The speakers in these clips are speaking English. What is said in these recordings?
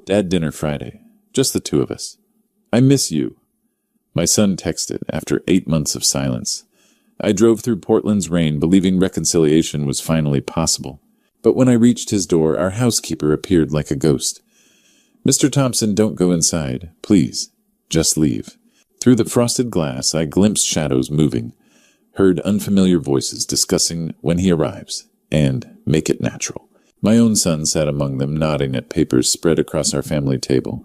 Dad, dinner Friday. Just the two of us. I miss you. My son texted after 8 months of silence. I drove through Portland's rain, believing reconciliation was finally possible. But when I reached his door, our housekeeper appeared like a ghost. Mr. Thompson, don't go inside. Please, just leave. Through the frosted glass, I glimpsed shadows moving, heard unfamiliar voices discussing when he arrives, and make it natural. My own son sat among them, nodding at papers spread across our family table.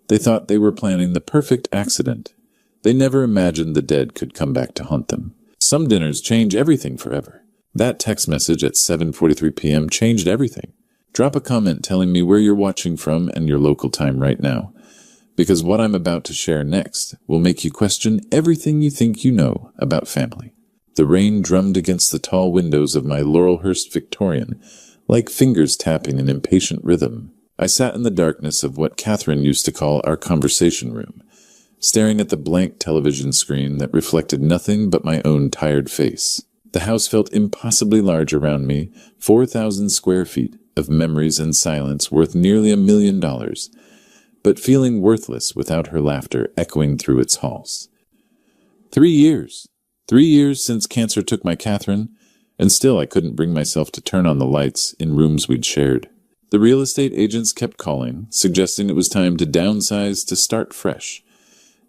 They thought they were planning the perfect accident. They never imagined the dead could come back to haunt them. Some dinners change everything forever. That text message at 7:43 p.m. changed everything. Drop a comment telling me where you're watching from and your local time right now, because what I'm about to share next will make you question everything you think you know about family. The rain drummed against the tall windows of my Laurelhurst Victorian, like fingers tapping an impatient rhythm. I sat in the darkness of what Catherine used to call our conversation room, staring at the blank television screen that reflected nothing but my own tired face. The house felt impossibly large around me, 4,000 square feet of memories and silence worth nearly $1 million, but feeling worthless without her laughter echoing through its halls. 3 years. 3 years since cancer took my Catherine, and still I couldn't bring myself to turn on the lights in rooms we'd shared. The real estate agents kept calling, suggesting it was time to downsize to start fresh.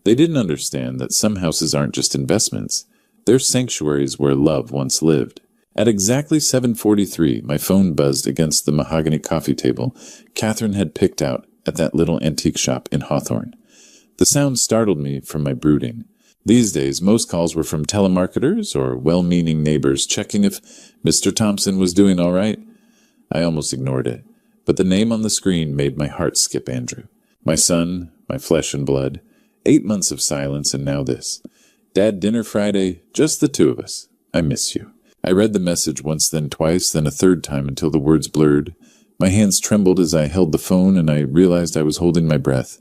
They didn't understand that some houses aren't just investments. They're sanctuaries where love once lived. At exactly 7:43, my phone buzzed against the mahogany coffee table Catherine had picked out at that little antique shop in Hawthorne. The sound startled me from my brooding. These days, most calls were from telemarketers or well-meaning neighbors checking if Mr. Thompson was doing all right. I almost ignored it, but the name on the screen made my heart skip Andrew. My son, my flesh and blood. 8 months of silence, and now this. Dad, dinner Friday, just the two of us. I miss you. I read the message once, then twice, then a third time until the words blurred. My hands trembled as I held the phone, and I realized I was holding my breath.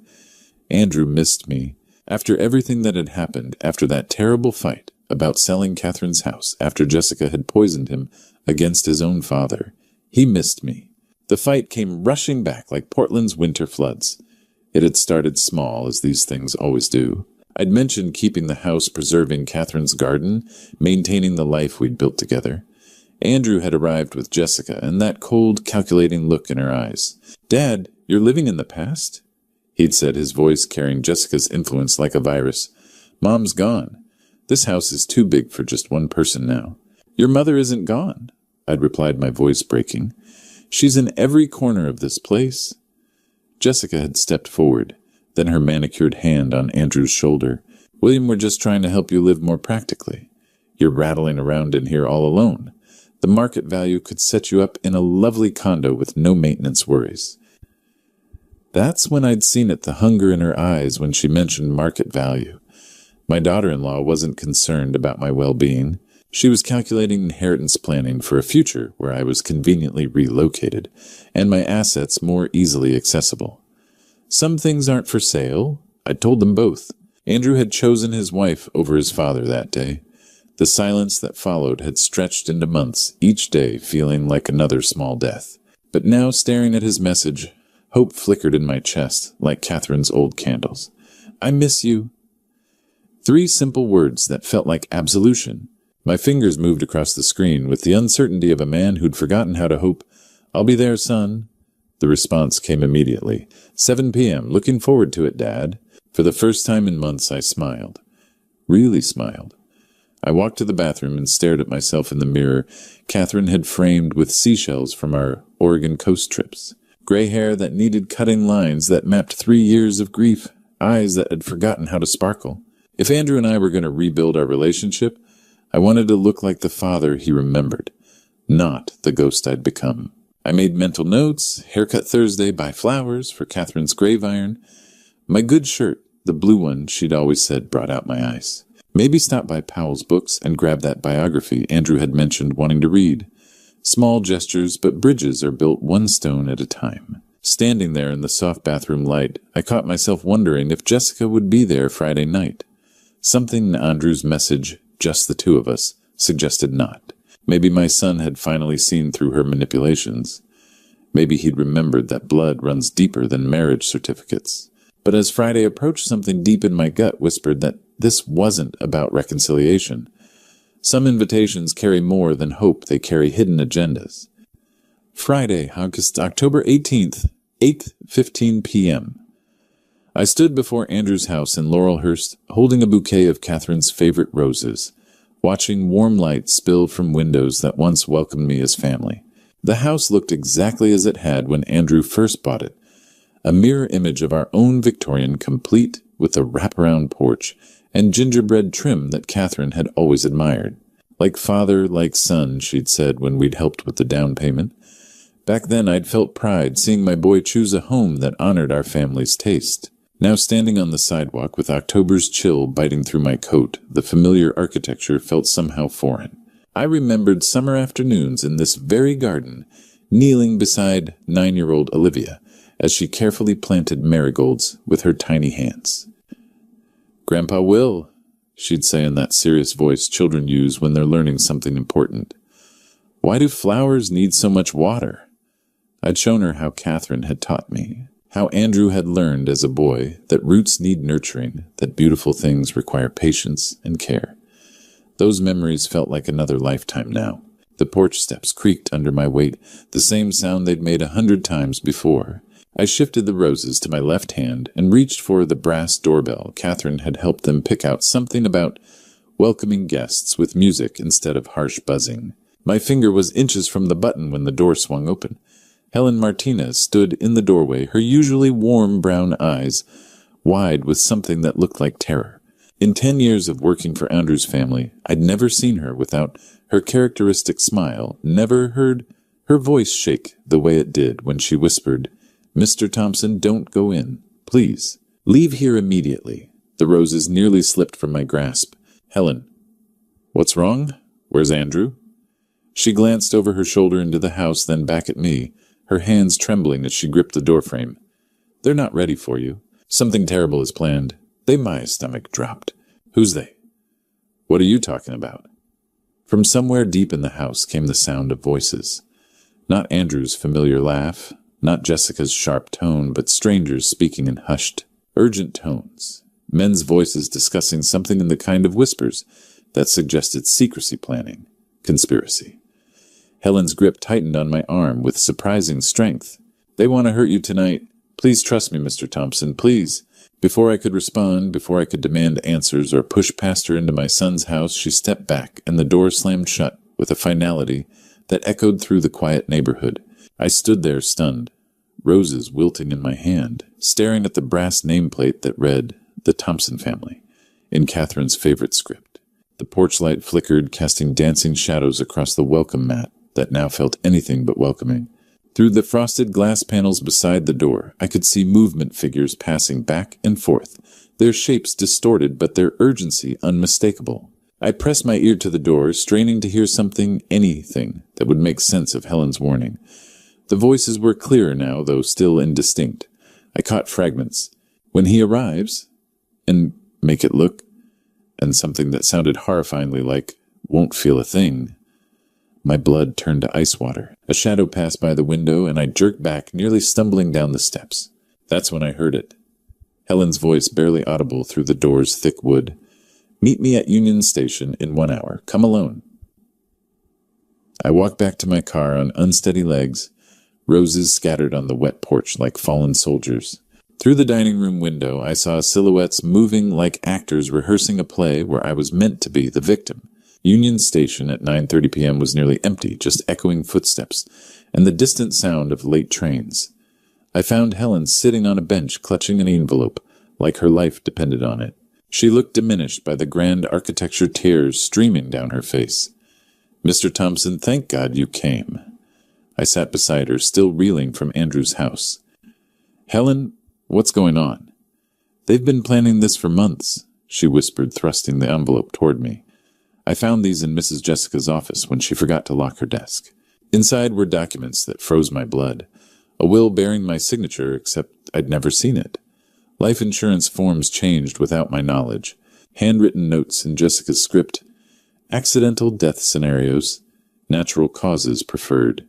Andrew missed me. After everything that had happened, after that terrible fight about selling Catherine's house, after Jessica had poisoned him against his own father, he missed me. The fight came rushing back like Portland's winter floods. It had started small, as these things always do. I'd mentioned keeping the house, preserving Catherine's garden, maintaining the life we'd built together. Andrew had arrived with Jessica, and that cold, calculating look in her eyes. "Dad, you're living in the past?" He'd said, his voice carrying Jessica's influence like a virus. "Mom's gone. This house is too big for just one person now." "Your mother isn't gone," I'd replied, my voice breaking. "She's in every corner of this place." Jessica had stepped forward, then her manicured hand on Andrew's shoulder. "William, we're just trying to help you live more practically. You're rattling around in here all alone. The market value could set you up in a lovely condo with no maintenance worries." That's when I'd seen it, the hunger in her eyes when she mentioned market value. My daughter-in-law wasn't concerned about my well-being. She was calculating inheritance planning for a future where I was conveniently relocated, and my assets more easily accessible. Some things aren't for sale. I told them both. Andrew had chosen his wife over his father that day. The silence that followed had stretched into months, each day feeling like another small death. But now, staring at his message, hope flickered in my chest like Catherine's old candles. "I miss you." 3 simple words that felt like absolution. My fingers moved across the screen with the uncertainty of a man who'd forgotten how to hope. "I'll be there, son." The response came immediately. 7 p.m. Looking forward to it, Dad. For the first time in months, I smiled. Really smiled. I walked to the bathroom and stared at myself in the mirror Catherine had framed with seashells from our Oregon coast trips. Gray hair that needed cutting lines that mapped 3 years of grief. Eyes that had forgotten how to sparkle. If Andrew and I were going to rebuild our relationship, I wanted to look like the father he remembered, not the ghost I'd become. I made mental notes: haircut Thursday, buy flowers for Catherine's grave iron. My good shirt, the blue one she'd always said, brought out my eyes. Maybe stop by Powell's Books and grab that biography Andrew had mentioned wanting to read. Small gestures, but bridges are built one stone at a time. Standing there in the soft bathroom light, I caught myself wondering if Jessica would be there Friday night. Something in Andrew's message, "just the two of us," suggested not. Maybe my son had finally seen through her manipulations. Maybe he'd remembered that blood runs deeper than marriage certificates. But as Friday approached, something deep in my gut whispered that this wasn't about reconciliation. Some invitations carry more than hope, they carry hidden agendas. Friday, October 18th, 8:15 p.m. I stood before Andrew's house in Laurelhurst, holding a bouquet of Catherine's favorite roses, watching warm light spill from windows that once welcomed me as family. The house looked exactly as it had when Andrew first bought it, a mirror image of our own Victorian, complete with a wraparound porch and gingerbread trim that Catherine had always admired. Like father, like son, she'd said when we'd helped with the down payment. Back then I'd felt pride seeing my boy choose a home that honored our family's taste. Now standing on the sidewalk with October's chill biting through my coat, the familiar architecture felt somehow foreign. I remembered summer afternoons in this very garden, kneeling beside 9-year-old Olivia as she carefully planted marigolds with her tiny hands. "Grandpa Will," she'd say in that serious voice children use when they're learning something important. "Why do flowers need so much water?" I'd shown her how Catherine had taught me, how Andrew had learned as a boy that roots need nurturing, that beautiful things require patience and care. Those memories felt like another lifetime now. The porch steps creaked under my weight, the same sound they'd made 100 times before. I shifted the roses to my left hand and reached for the brass doorbell. Catherine had helped them pick out something about welcoming guests with music instead of harsh buzzing. My finger was inches from the button when the door swung open. Helen Martinez stood in the doorway, her usually warm brown eyes wide with something that looked like terror. In 10 years of working for Andrew's family, I'd never seen her without her characteristic smile, never heard her voice shake the way it did when she whispered, "Mr. Thompson, don't go in. Please, leave here immediately." The roses nearly slipped from my grasp. "Helen, what's wrong? Where's Andrew?" She glanced over her shoulder into the house, then back at me, her hands trembling as she gripped the doorframe. "They're not ready for you. Something terrible is planned." My stomach dropped. "Who's they? What are you talking about?" From somewhere deep in the house came the sound of voices. Not Andrew's familiar laugh, not Jessica's sharp tone, but strangers speaking in hushed, urgent tones. Men's voices discussing something in the kind of whispers that suggested secrecy planning, conspiracy. Helen's grip tightened on my arm with surprising strength. "They want to hurt you tonight. Please trust me, Mr. Thompson, please." Before I could respond, before I could demand answers or push past her into my son's house, she stepped back and the door slammed shut with a finality that echoed through the quiet neighborhood. I stood there stunned, roses wilting in my hand, staring at the brass nameplate that read, "The Thompson Family," in Catherine's favorite script. The porch light flickered, casting dancing shadows across the welcome mat that now felt anything but welcoming. Through the frosted glass panels beside the door, I could see movement figures passing back and forth, their shapes distorted but their urgency unmistakable. I pressed my ear to the door, straining to hear something, anything, that would make sense of Helen's warning. The voices were clearer now, though still indistinct. I caught fragments. "When he arrives," and "make it look," and something that sounded horrifyingly like, "won't feel a thing." My blood turned to ice water. A shadow passed by the window, and I jerked back, nearly stumbling down the steps. That's when I heard it. Helen's voice barely audible through the door's thick wood. "Meet me at Union Station in 1 hour. Come alone." I walked back to my car on unsteady legs, roses scattered on the wet porch like fallen soldiers. Through the dining room window, I saw silhouettes moving like actors rehearsing a play where I was meant to be the victim. Union Station at 9:30 p.m. was nearly empty, just echoing footsteps and the distant sound of late trains. I found Helen sitting on a bench clutching an envelope, like her life depended on it. She looked diminished by the grand architecture tears streaming down her face. "Mr. Thompson, thank God you came." I sat beside her, still reeling from Andrew's house. "Helen, what's going on?" "They've been planning this for months," she whispered, thrusting the envelope toward me. I found these in Mrs. Jessica's office when she forgot to lock her desk. Inside were documents that froze my blood. A will bearing my signature, except I'd never seen it. Life insurance forms changed without my knowledge. Handwritten notes in Jessica's script. Accidental death scenarios. Natural causes preferred.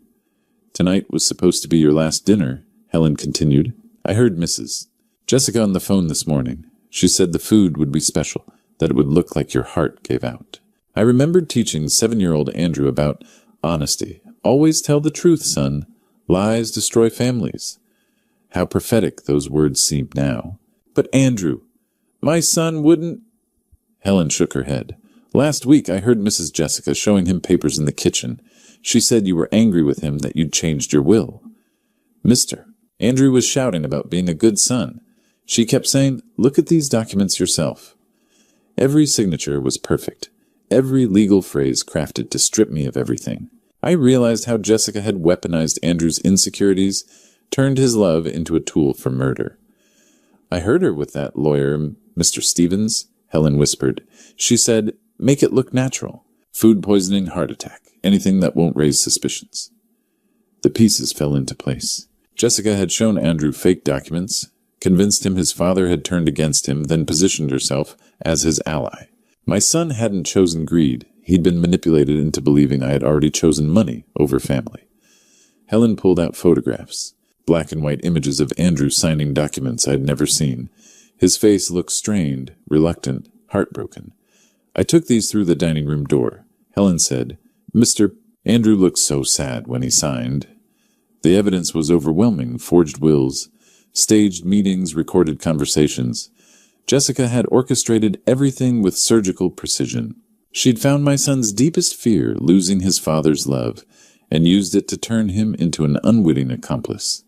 Tonight was supposed to be your last dinner, Helen continued. I heard Mrs. Jessica on the phone this morning. She said the food would be special, that it would look like your heart gave out. I remembered teaching 7-year-old Andrew about honesty. Always tell the truth, son. Lies destroy families. How prophetic those words seem now. But Andrew, my son wouldn't... Helen shook her head. Last week I heard Mrs. Jessica showing him papers in the kitchen. She said you were angry with him that you'd changed your will. Mister, Andrew was shouting about being a good son. She kept saying, look at these documents yourself. Every signature was perfect. Every legal phrase crafted to strip me of everything. I realized how Jessica had weaponized Andrew's insecurities, turned his love into a tool for murder. I heard her with that lawyer, Mr. Stevens, Helen whispered. She said, make it look natural. Food poisoning, heart attack, anything that won't raise suspicions. The pieces fell into place. Jessica had shown Andrew fake documents, convinced him his father had turned against him, then positioned herself as his ally. My son hadn't chosen greed. He'd been manipulated into believing I had already chosen money over family. Helen pulled out photographs, black and white images of Andrew signing documents I had never seen. His face looked strained, reluctant, heartbroken. I took these through the dining room door. Helen said, Mr. Andrew looked so sad when he signed. The evidence was overwhelming, forged wills, staged meetings, recorded conversations. Jessica had orchestrated everything with surgical precision. She'd found my son's deepest fear, losing his father's love, and used it to turn him into an unwitting accomplice.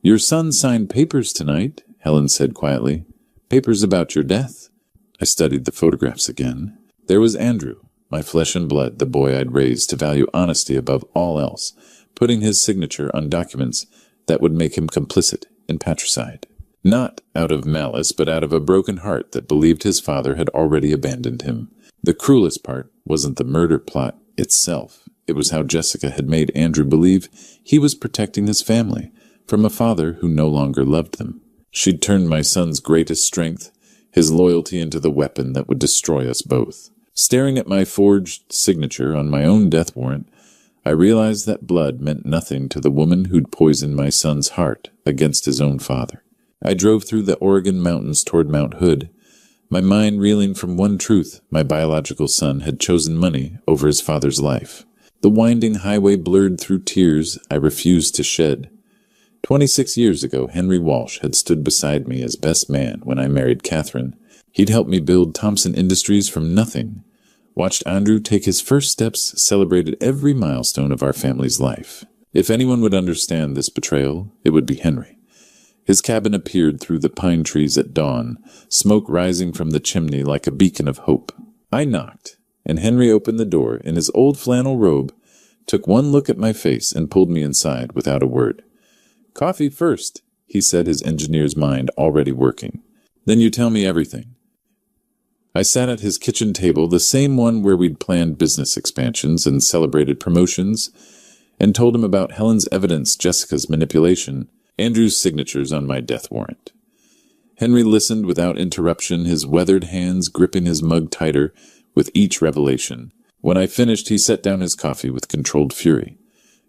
Your son signed papers tonight, Helen said quietly. Papers about your death. I studied the photographs again. There was Andrew, my flesh and blood, the boy I'd raised to value honesty above all else, putting his signature on documents that would make him complicit in patricide. Not out of malice, but out of a broken heart that believed his father had already abandoned him. The cruelest part wasn't the murder plot itself. It was how Jessica had made Andrew believe he was protecting his family from a father who no longer loved them. She'd turned my son's greatest strength, his loyalty, into the weapon that would destroy us both. Staring at my forged signature on my own death warrant, I realized that blood meant nothing to the woman who'd poisoned my son's heart against his own father. I drove through the Oregon mountains toward Mount Hood, my mind reeling from one truth: my biological son had chosen money over his father's life. The winding highway blurred through tears I refused to shed. 26 years ago, Henry Walsh had stood beside me as best man when I married Catherine. He'd helped me build Thompson Industries from nothing, watched Andrew take his first steps, celebrated every milestone of our family's life. If anyone would understand this betrayal, it would be Henry. His cabin appeared through the pine trees at dawn, smoke rising from the chimney like a beacon of hope. I knocked, and Henry opened the door in his old flannel robe, took one look at my face, and pulled me inside without a word. Coffee first, he said, his engineer's mind already working. Then you tell me everything. I sat at his kitchen table, the same one where we'd planned business expansions and celebrated promotions, and told him about Helen's evidence, Jessica's manipulation, Andrew's signatures on my death warrant. Henry listened without interruption, his weathered hands gripping his mug tighter with each revelation. When I finished, he set down his coffee with controlled fury.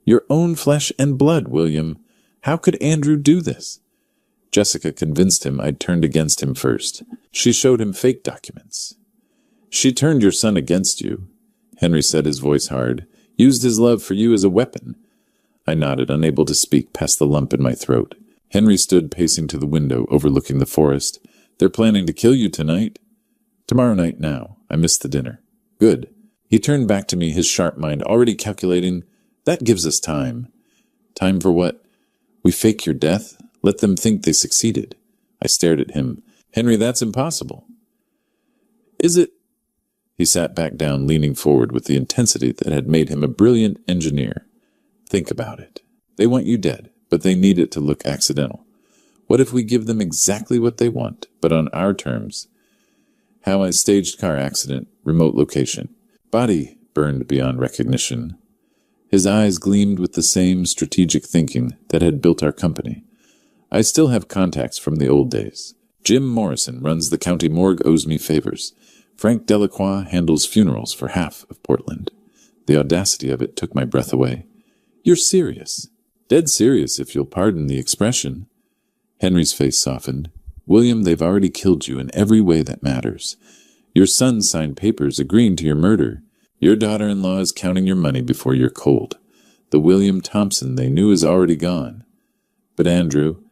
Your own flesh and blood, William. How could Andrew do this? Jessica convinced him I'd turned against him first. She showed him fake documents. She turned your son against you, Henry said, his voice hard. Used his love for you as a weapon. I nodded, unable to speak past the lump in my throat. Henry stood pacing to the window, overlooking the forest. They're planning to kill you tonight. Tomorrow night now. I missed the dinner. Good. He turned back to me, his sharp mind already calculating. That gives us time. Time for what? We fake your death? Let them think they succeeded. I stared at him. Henry, that's impossible. Is it? He sat back down, leaning forward with the intensity that had made him a brilliant engineer. Think about it. They want you dead, but they need it to look accidental. What if we give them exactly what they want, but on our terms? How a staged car accident, remote location. Body burned beyond recognition. His eyes gleamed with the same strategic thinking that had built our company. I still have contacts from the old days. Jim Morrison runs the county morgue, owes me favors. Frank Delacroix handles funerals for half of Portland. The audacity of it took my breath away. You're serious? Dead serious, if you'll pardon the expression. Henry's face softened. William, they've already killed you in every way that matters. Your son signed papers agreeing to your murder. Your daughter-in-law is counting your money before you're cold. The William Thompson they knew is already gone. But Andrew,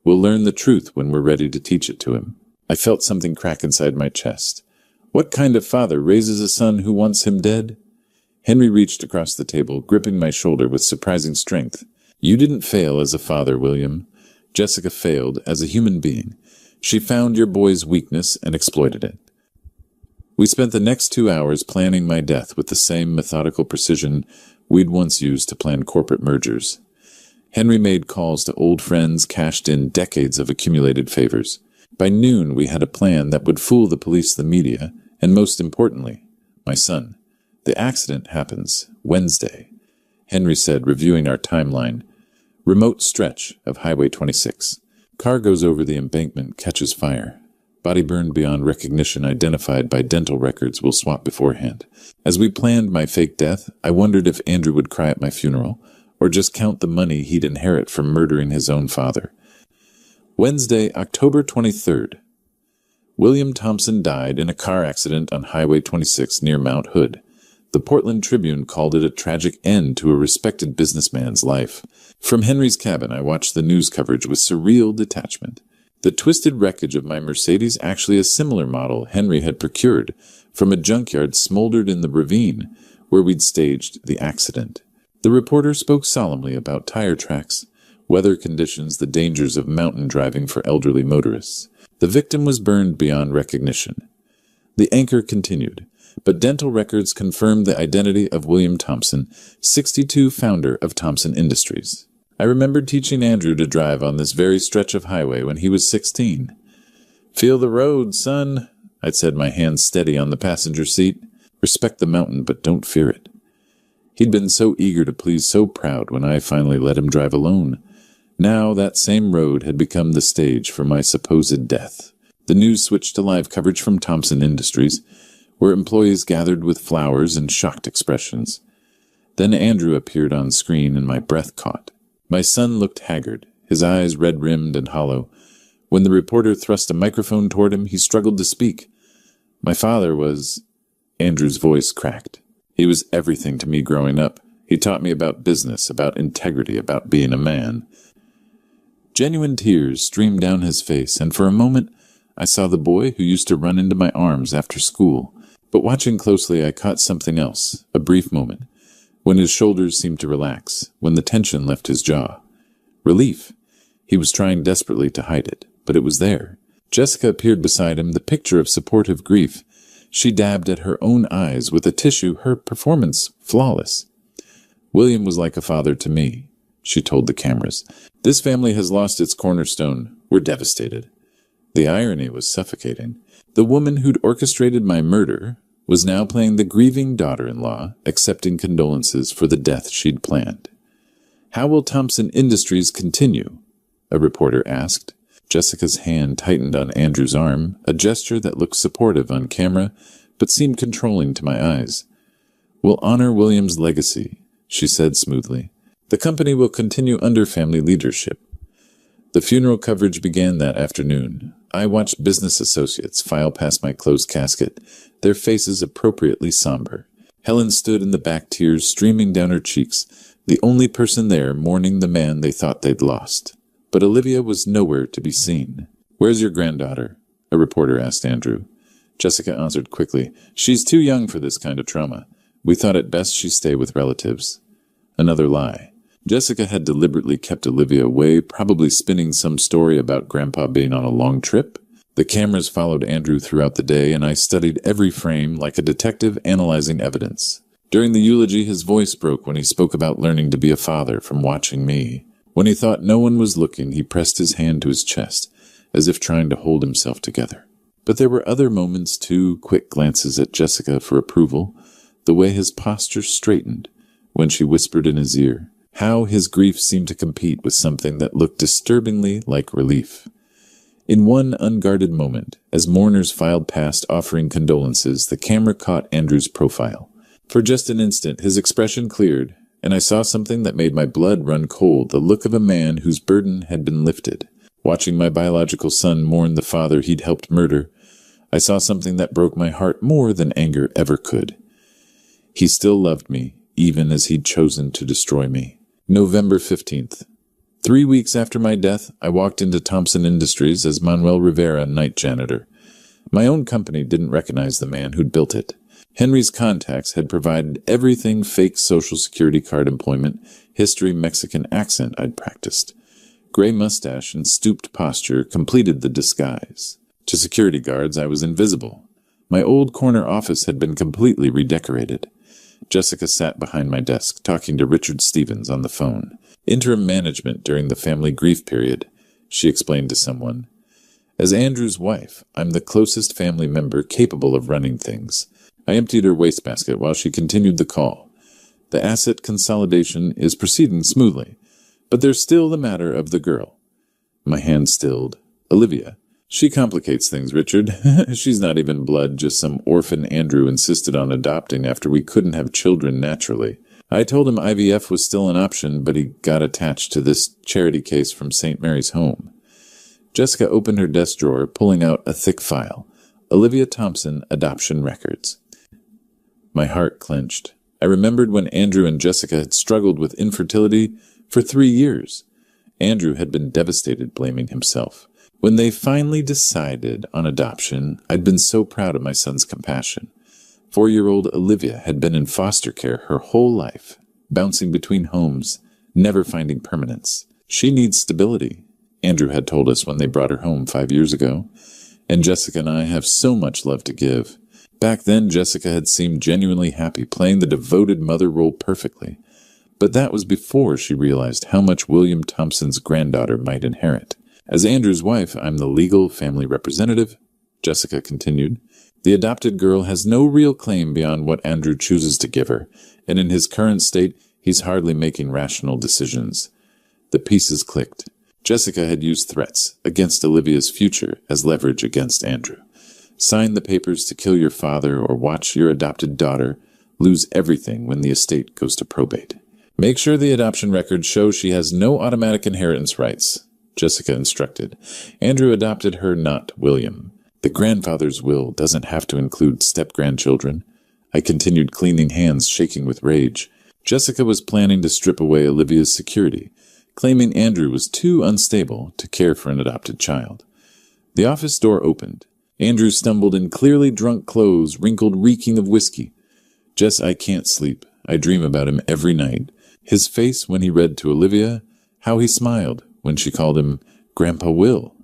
we'll learn the truth when we're ready to teach it to him. I felt something crack inside my chest. What kind of father raises a son who wants him dead? Henry reached across the table, gripping my shoulder with surprising strength. You didn't fail as a father, William. Jessica failed as a human being. She found your boy's weakness and exploited it. We spent the next 2 hours planning my death with the same methodical precision we'd once used to plan corporate mergers. Henry made calls to old friends, cashed in decades of accumulated favors. By noon, we had a plan that would fool the police, the media, and most importantly, my son. The accident happens Wednesday, Henry said, reviewing our timeline. Remote stretch of Highway 26. Car goes over the embankment, catches fire. Body burned beyond recognition, identified by dental records we'll swap beforehand. As we planned my fake death, I wondered if Andrew would cry at my funeral, or just count the money he'd inherit from murdering his own father. Wednesday, October 23rd. William Thompson died in a car accident on Highway 26 near Mount Hood. The Portland Tribune called it a tragic end to a respected businessman's life. From Henry's cabin, I watched the news coverage with surreal detachment. The twisted wreckage of my Mercedes, actually a similar model Henry had procured from a junkyard, smoldered in the ravine where we'd staged the accident. The reporter spoke solemnly about tire tracks, weather conditions, the dangers of mountain driving for elderly motorists. The victim was burned beyond recognition. The anchor continued, but dental records confirmed the identity of William Thompson, 62, founder of Thompson Industries. I remembered teaching Andrew to drive on this very stretch of highway when he was 16. Feel the road, son, I'd said, my hands steady on the passenger seat. Respect the mountain, but don't fear it. He'd been so eager to please, so proud when I finally let him drive alone. Now that same road had become the stage for my supposed death. The news switched to live coverage from Thompson Industries, where employees gathered with flowers and shocked expressions. Then Andrew appeared on screen and my breath caught. My son looked haggard, his eyes red-rimmed and hollow. When the reporter thrust a microphone toward him, he struggled to speak. My father was... Andrew's voice cracked. He was everything to me growing up. He taught me about business, about integrity, about being a man. Genuine tears streamed down his face, and for a moment I saw the boy who used to run into my arms after school. But watching closely, I caught something else, a brief moment, when his shoulders seemed to relax, when the tension left his jaw. Relief. He was trying desperately to hide it, but it was there. Jessica appeared beside him, the picture of supportive grief. She dabbed at her own eyes with a tissue, her performance flawless. William was like a father to me, she told the cameras. This family has lost its cornerstone. We're devastated. The irony was suffocating. The woman who'd orchestrated my murder was now playing the grieving daughter-in-law, accepting condolences for the death she'd planned. How will Thompson Industries continue? A reporter asked. Jessica's hand tightened on Andrew's arm, a gesture that looked supportive on camera, but seemed controlling to my eyes. We'll honor William's legacy, she said smoothly. The company will continue under family leadership. The funeral coverage began that afternoon. I watched business associates file past my closed casket, their faces appropriately somber. Helen stood in the back, tears streaming down her cheeks, the only person there mourning the man they thought they'd lost. But Olivia was nowhere to be seen. Where's your granddaughter? A reporter asked Andrew. Jessica answered quickly. She's too young for this kind of trauma. We thought it best she stay with relatives. Another lie. Jessica had deliberately kept Olivia away, probably spinning some story about Grandpa being on a long trip. The cameras followed Andrew throughout the day, and I studied every frame like a detective analyzing evidence. During the eulogy, his voice broke when he spoke about learning to be a father from watching me. When he thought no one was looking, he pressed his hand to his chest, as if trying to hold himself together. But there were other moments too, quick glances at Jessica for approval, the way his posture straightened when she whispered in his ear, how his grief seemed to compete with something that looked disturbingly like relief. In one unguarded moment, as mourners filed past offering condolences, the camera caught Andrew's profile. For just an instant, his expression cleared, and I saw something that made my blood run cold, the look of a man whose burden had been lifted. Watching my biological son mourn the father he'd helped murder, I saw something that broke my heart more than anger ever could. He still loved me, even as he'd chosen to destroy me. November 15th. 3 weeks after my death, I walked into Thompson Industries as Manuel Rivera, night janitor. My own company didn't recognize the man who'd built it. Henry's contacts had provided everything fake Social Security card employment, history, Mexican accent I'd practiced. Gray mustache and stooped posture completed the disguise. To security guards, I was invisible. My old corner office had been completely redecorated. Jessica sat behind my desk, talking to Richard Stevens on the phone. Interim management during the family grief period, she explained to someone. As Andrew's wife, I'm the closest family member capable of running things. I emptied her wastebasket while she continued the call. The asset consolidation is proceeding smoothly, but there's still the matter of the girl. My hand stilled. Olivia. She complicates things, Richard. She's not even blood, just some orphan Andrew insisted on adopting after we couldn't have children naturally. I told him IVF was still an option, but he got attached to this charity case from St. Mary's Home. Jessica opened her desk drawer, pulling out a thick file. Olivia Thompson, Adoption Records. My heart clenched. I remembered when Andrew and Jessica had struggled with infertility for 3 years. Andrew had been devastated, blaming himself. When they finally decided on adoption, I'd been so proud of my son's compassion. 4-year-old Olivia had been in foster care her whole life, bouncing between homes, never finding permanence. She needs stability, Andrew had told us when they brought her home 5 years ago, and Jessica and I have so much love to give. Back then, Jessica had seemed genuinely happy, playing the devoted mother role perfectly. But that was before she realized how much William Thompson's granddaughter might inherit. As Andrew's wife, I'm the legal family representative, Jessica continued. The adopted girl has no real claim beyond what Andrew chooses to give her, and in his current state, he's hardly making rational decisions. The pieces clicked. Jessica had used threats against Olivia's future as leverage against Andrew. Sign the papers to kill your father or watch your adopted daughter lose everything when the estate goes to probate. Make sure the adoption records show she has no automatic inheritance rights, Jessica instructed. Andrew adopted her, not William. The grandfather's will doesn't have to include step-grandchildren. I continued, cleaning hands, shaking with rage. Jessica was planning to strip away Olivia's security, claiming Andrew was too unstable to care for an adopted child. The office door opened. Andrew stumbled in clearly drunk clothes, wrinkled, reeking of whiskey. Jess, I can't sleep. I dream about him every night. His face when he read to Olivia, how he smiled when she called him Grandpa Will.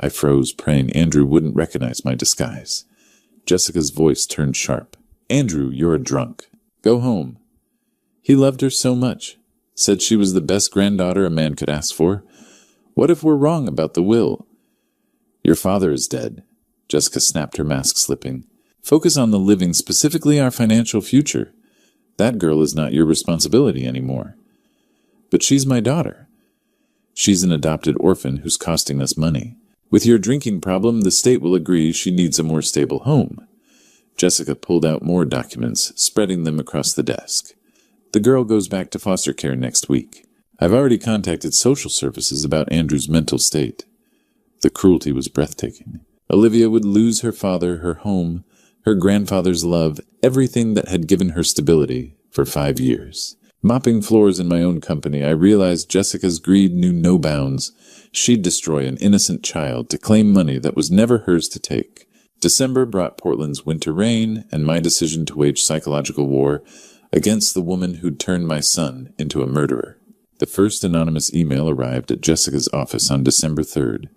I froze, praying Andrew wouldn't recognize my disguise. Jessica's voice turned sharp. Andrew, you're a drunk. Go home. He loved her so much. Said she was the best granddaughter a man could ask for. What if we're wrong about the will? Your father is dead. Jessica snapped, her mask slipping. Focus on the living, specifically our financial future. That girl is not your responsibility anymore. But she's my daughter. She's an adopted orphan who's costing us money. With your drinking problem, the state will agree she needs a more stable home. Jessica pulled out more documents, spreading them across the desk. The girl goes back to foster care next week. I've already contacted social services about Andrew's mental state. The cruelty was breathtaking. Olivia would lose her father, her home, her grandfather's love, everything that had given her stability for 5 years. Mopping floors in my own company, I realized Jessica's greed knew no bounds. She'd destroy an innocent child to claim money that was never hers to take. December brought Portland's winter rain and my decision to wage psychological war against the woman who'd turned my son into a murderer. The first anonymous email arrived at Jessica's office on December 3rd.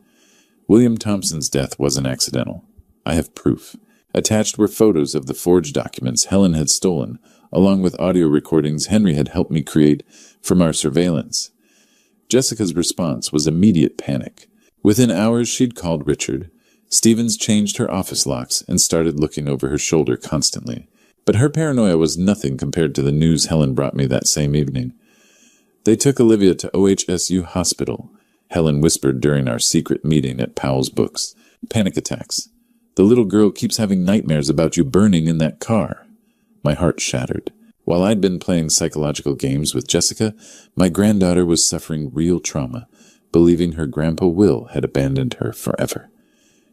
William Thompson's death wasn't accidental. I have proof. Attached were photos of the forged documents Helen had stolen, along with audio recordings Henry had helped me create from our surveillance. Jessica's response was immediate panic. Within hours, she'd called Richard. Stevens changed her office locks and started looking over her shoulder constantly. But her paranoia was nothing compared to the news Helen brought me that same evening. They took Olivia to OHSU Hospital, Helen whispered during our secret meeting at Powell's Books. Panic attacks. The little girl keeps having nightmares about you burning in that car. My heart shattered. While I'd been playing psychological games with Jessica, my granddaughter was suffering real trauma, believing her Grandpa Will had abandoned her forever.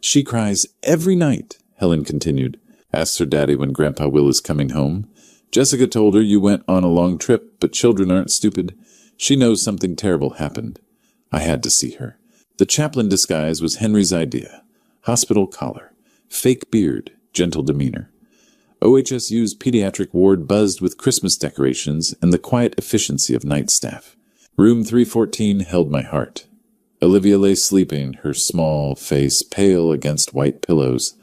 She cries every night, Helen continued. Asks her daddy when Grandpa Will is coming home. Jessica told her you went on a long trip, but children aren't stupid. She knows something terrible happened. I had to see her. The chaplain disguise was Henry's idea. Hospital collar, fake beard, gentle demeanor. OHSU's pediatric ward buzzed with Christmas decorations and the quiet efficiency of night staff. Room 314 held my heart. Olivia lay sleeping, her small face pale against white pillows.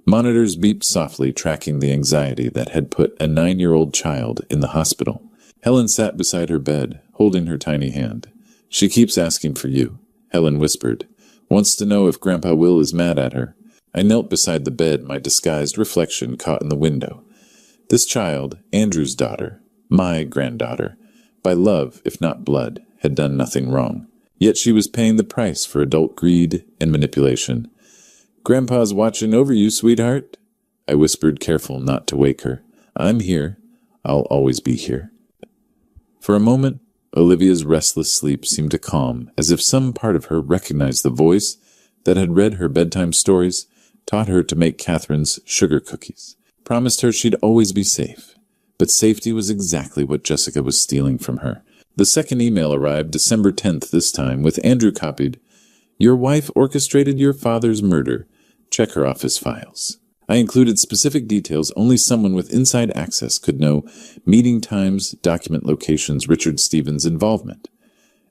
Monitors beeped softly, tracking the anxiety that had put a 9-year-old child in the hospital. Helen sat beside her bed, holding her tiny hand. She keeps asking for you, Helen whispered. Wants to know if Grandpa Will is mad at her. I knelt beside the bed, my disguised reflection caught in the window. This child, Andrew's daughter, my granddaughter, by love, if not blood, had done nothing wrong. Yet she was paying the price for adult greed and manipulation. Grandpa's watching over you, sweetheart, I whispered, careful not to wake her. I'm here. I'll always be here. For a moment, Olivia's restless sleep seemed to calm, as if some part of her recognized the voice that had read her bedtime stories, taught her to make Catherine's sugar cookies, promised her she'd always be safe. But safety was exactly what Jessica was stealing from her. The second email arrived December 10th this time, with Andrew copied. Your wife orchestrated your father's murder. Check her office files. I included specific details only someone with inside access could know: meeting times, document locations, Richard Stevens' involvement.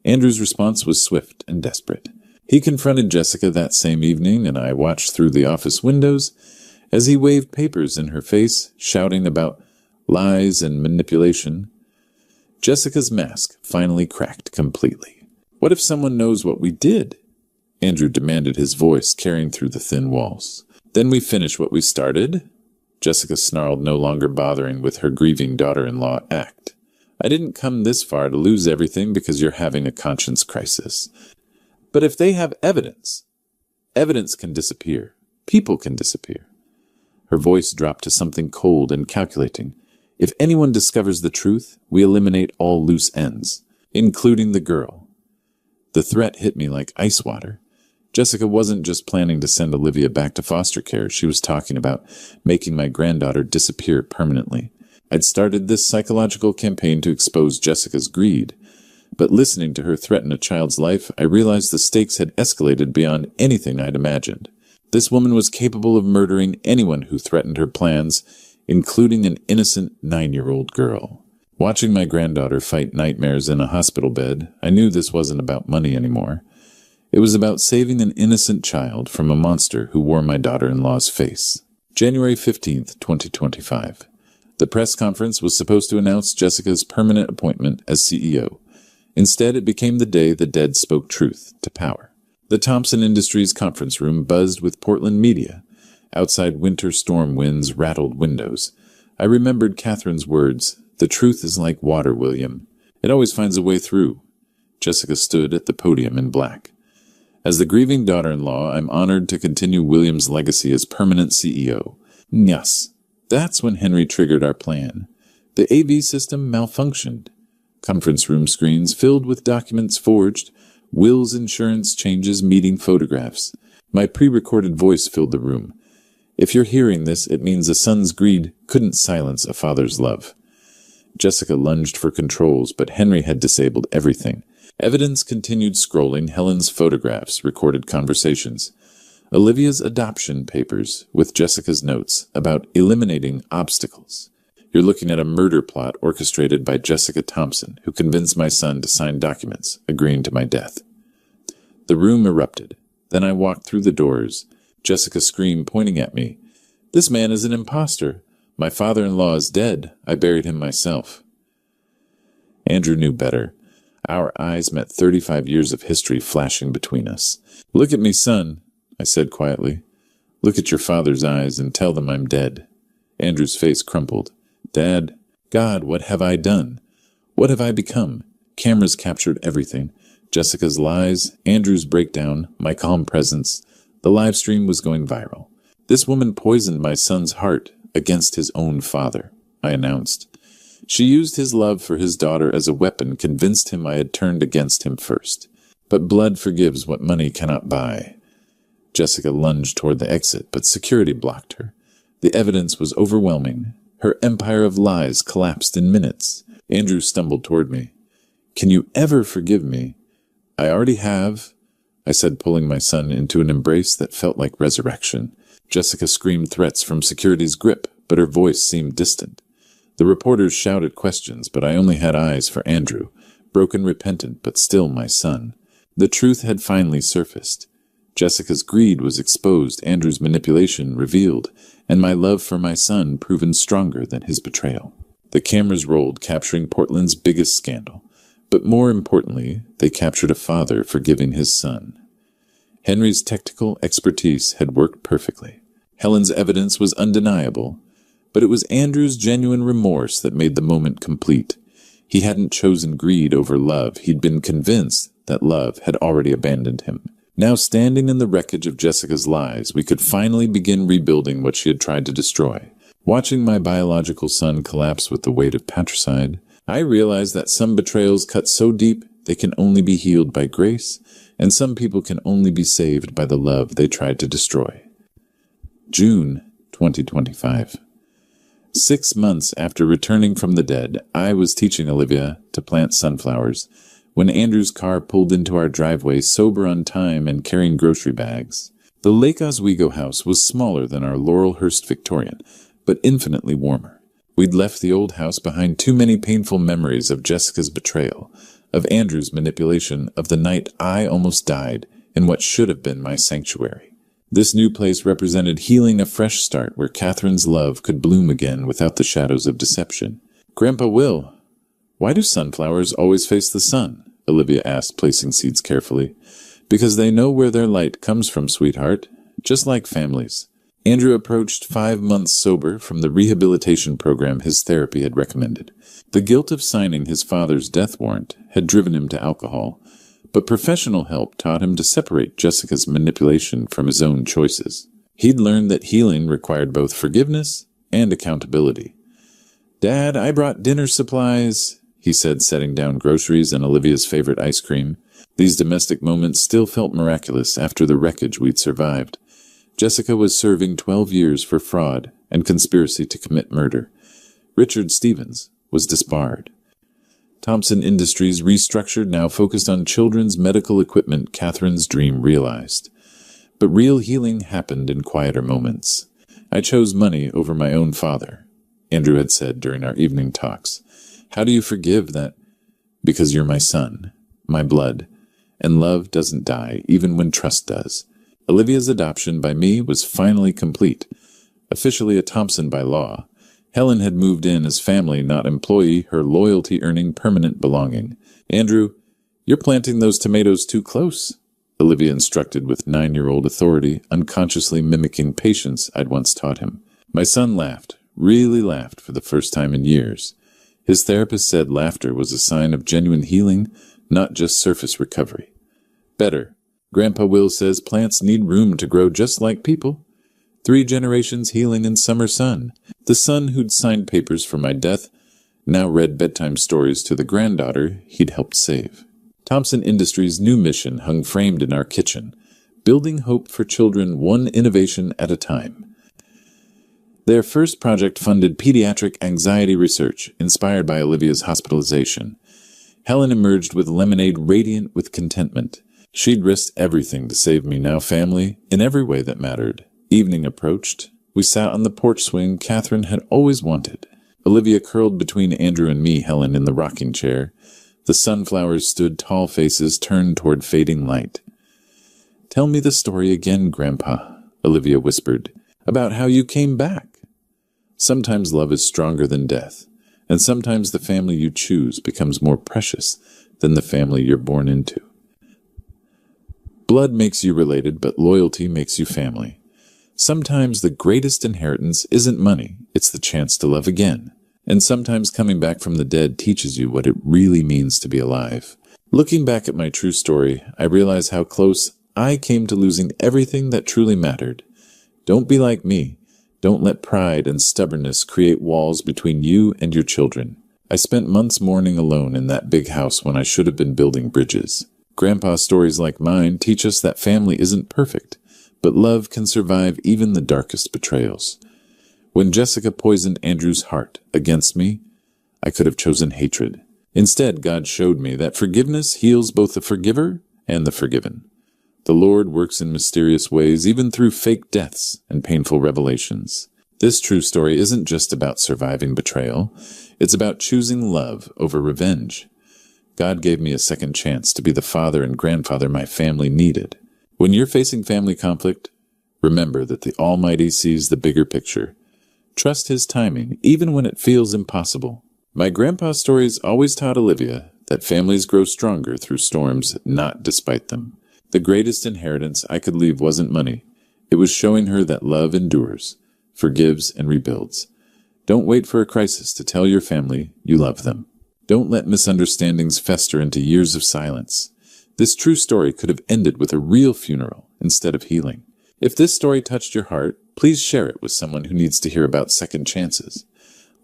Andrew's response was swift and desperate. He confronted Jessica that same evening, and I watched through the office windows as he waved papers in her face, shouting about lies and manipulation. Jessica's mask finally cracked completely. What if someone knows what we did? Andrew demanded, his voice carrying through the thin walls. Then we finish what we started? Jessica snarled, no longer bothering with her grieving daughter-in-law act. I didn't come this far to lose everything because you're having a conscience crisis. But if they have evidence, evidence can disappear. People can disappear. Her voice dropped to something cold and calculating. If anyone discovers the truth, we eliminate all loose ends, including the girl. The threat hit me like ice water. Jessica wasn't just planning to send Olivia back to foster care. She was talking about making my granddaughter disappear permanently. I'd started this psychological campaign to expose Jessica's greed. But listening to her threaten a child's life, I realized the stakes had escalated beyond anything I'd imagined. This woman was capable of murdering anyone who threatened her plans, including an innocent 9-year-old girl. Watching my granddaughter fight nightmares in a hospital bed, I knew this wasn't about money anymore. It was about saving an innocent child from a monster who wore my daughter-in-law's face. January 15th, 2025. The press conference was supposed to announce Jessica's permanent appointment as CEO. Instead, it became the day the dead spoke truth to power. The Thompson Industries conference room buzzed with Portland media. Outside, winter storm winds rattled windows. I remembered Catherine's words, "The truth is like water, William. It always finds a way through." Jessica stood at the podium in black. As the grieving daughter-in-law, I'm honored to continue William's legacy as permanent CEO. Yes, that's when Henry triggered our plan. The AV system malfunctioned. Conference room screens filled with documents forged, wills, insurance changes, meeting photographs. My pre-recorded voice filled the room. If you're hearing this, it means a son's greed couldn't silence a father's love. Jessica lunged for controls, but Henry had disabled everything. Evidence continued scrolling, Helen's photographs, recorded conversations. Olivia's adoption papers, with Jessica's notes about eliminating obstacles. You're looking at a murder plot orchestrated by Jessica Thompson, who convinced my son to sign documents agreeing to my death. The room erupted. Then I walked through the doors. Jessica screamed, pointing at me. This man is an imposter. My father-in-law is dead. I buried him myself. Andrew knew better. Our eyes met, 35 years of history flashing between us. Look at me, son, I said quietly. Look at your father's eyes and tell them I'm dead. Andrew's face crumpled. Dad, God, what have I done? What have I become? Cameras captured everything. Jessica's lies, Andrew's breakdown, my calm presence. The live stream was going viral. This woman poisoned my son's heart against his own father, I announced. She used his love for his daughter as a weapon, convinced him I had turned against him first. But blood forgives what money cannot buy. Jessica lunged toward the exit, but security blocked her. The evidence was overwhelming. Her empire of lies collapsed in minutes. Andrew stumbled toward me. "Can you ever forgive me?" "I already have," I said, pulling my son into an embrace that felt like resurrection. Jessica screamed threats from security's grip, but her voice seemed distant. The reporters shouted questions, but I only had eyes for Andrew, broken, repentant, but still my son. The truth had finally surfaced. Jessica's greed was exposed, Andrew's manipulation revealed, and my love for my son proven stronger than his betrayal. The cameras rolled, capturing Portland's biggest scandal. But more importantly, they captured a father forgiving his son. Henry's technical expertise had worked perfectly. Helen's evidence was undeniable, but it was Andrew's genuine remorse that made the moment complete. He hadn't chosen greed over love. He'd been convinced that love had already abandoned him. Now, standing in the wreckage of Jessica's lies, we could finally begin rebuilding what she had tried to destroy. Watching my biological son collapse with the weight of patricide, I realized that some betrayals cut so deep they can only be healed by grace, and some people can only be saved by the love they tried to destroy. June 2025. 6 months after returning from the dead, I was teaching Olivia to plant sunflowers when Andrew's car pulled into our driveway, sober on time and carrying grocery bags. The Lake Oswego house was smaller than our Laurelhurst Victorian, but infinitely warmer. We'd left the old house behind too many painful memories of Jessica's betrayal, of Andrew's manipulation, of the night I almost died in what should have been my sanctuary. This new place represented healing, a fresh start where Catherine's love could bloom again without the shadows of deception. "Grandpa Will, why do sunflowers always face the sun?" Olivia asked, placing seeds carefully. "Because they know where their light comes from, sweetheart, just like families." Andrew approached 5 months sober from the rehabilitation program his therapy had recommended. The guilt of signing his father's death warrant had driven him to alcohol, but professional help taught him to separate Jessica's manipulation from his own choices. He'd learned that healing required both forgiveness and accountability. "Dad, I brought dinner supplies," he said, setting down groceries and Olivia's favorite ice cream. These domestic moments still felt miraculous after the wreckage we'd survived. Jessica was serving 12 years for fraud and conspiracy to commit murder. Richard Stevens was disbarred. Thompson Industries restructured, now focused on children's medical equipment. Catherine's dream realized. But real healing happened in quieter moments. "I chose money over my own father," Andrew had said during our evening talks. "How do you forgive that?" "Because you're my son, my blood, and love doesn't die, even when trust does." Olivia's adoption by me was finally complete. Officially a Thompson by law, Helen had moved in as family, not employee, her loyalty earning permanent belonging. "Andrew, you're planting those tomatoes too close," Olivia instructed with 9-year-old authority, unconsciously mimicking patience I'd once taught him. My son laughed, really laughed for the first time in years. His therapist said laughter was a sign of genuine healing, not just surface recovery. "Better. Grandpa Will says plants need room to grow just like people. 3 generations healing in summer sun." The son who'd signed papers for my death now read bedtime stories to the granddaughter he'd helped save. Thompson Industries' new mission hung framed in our kitchen, building hope for children one innovation at a time. Their first project funded pediatric anxiety research, inspired by Olivia's hospitalization. Helen emerged with lemonade radiant with contentment. She'd risked everything to save me now family in every way that mattered. Evening approached. We sat on the porch swing Catherine had always wanted. Olivia curled between Andrew and me, Helen in the rocking chair. The sunflowers stood tall faces turned toward fading light. "Tell me the story again, Grandpa," Olivia whispered, "about how you came back." Sometimes love is stronger than death, and sometimes the family you choose becomes more precious than the family you're born into. Blood makes you related, but loyalty makes you family. Sometimes the greatest inheritance isn't money, it's the chance to love again. And sometimes coming back from the dead teaches you what it really means to be alive. Looking back at my true story, I realize how close I came to losing everything that truly mattered. Don't be like me. Don't let pride and stubbornness create walls between you and your children. I spent months mourning alone in that big house when I should have been building bridges. Grandpa's stories like mine teach us that family isn't perfect, but love can survive even the darkest betrayals. When Jessica poisoned Andrew's heart against me, I could have chosen hatred. Instead, God showed me that forgiveness heals both the forgiver and the forgiven. The Lord works in mysterious ways, even through fake deaths and painful revelations. This true story isn't just about surviving betrayal. It's about choosing love over revenge. God gave me a second chance to be the father and grandfather my family needed. When you're facing family conflict, remember that the Almighty sees the bigger picture. Trust His timing, even when it feels impossible. My grandpa's stories always taught Olivia that families grow stronger through storms, not despite them. The greatest inheritance I could leave wasn't money. It was showing her that love endures, forgives, and rebuilds. Don't wait for a crisis to tell your family you love them. Don't let misunderstandings fester into years of silence. This true story could have ended with a real funeral instead of healing. If this story touched your heart, please share it with someone who needs to hear about second chances.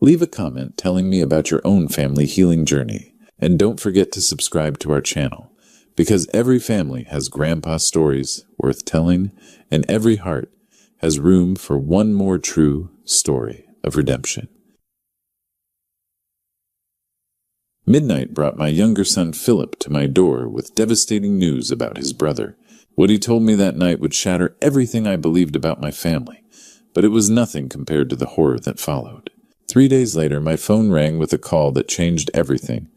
Leave a comment telling me about your own family healing journey. And don't forget to subscribe to our channel, because every family has grandpa stories worth telling, and every heart has room for one more true story of redemption. Midnight brought my younger son Philip to my door with devastating news about his brother. What he told me that night would shatter everything I believed about my family, but it was nothing compared to the horror that followed. 3 days later, my phone rang with a call that changed everything.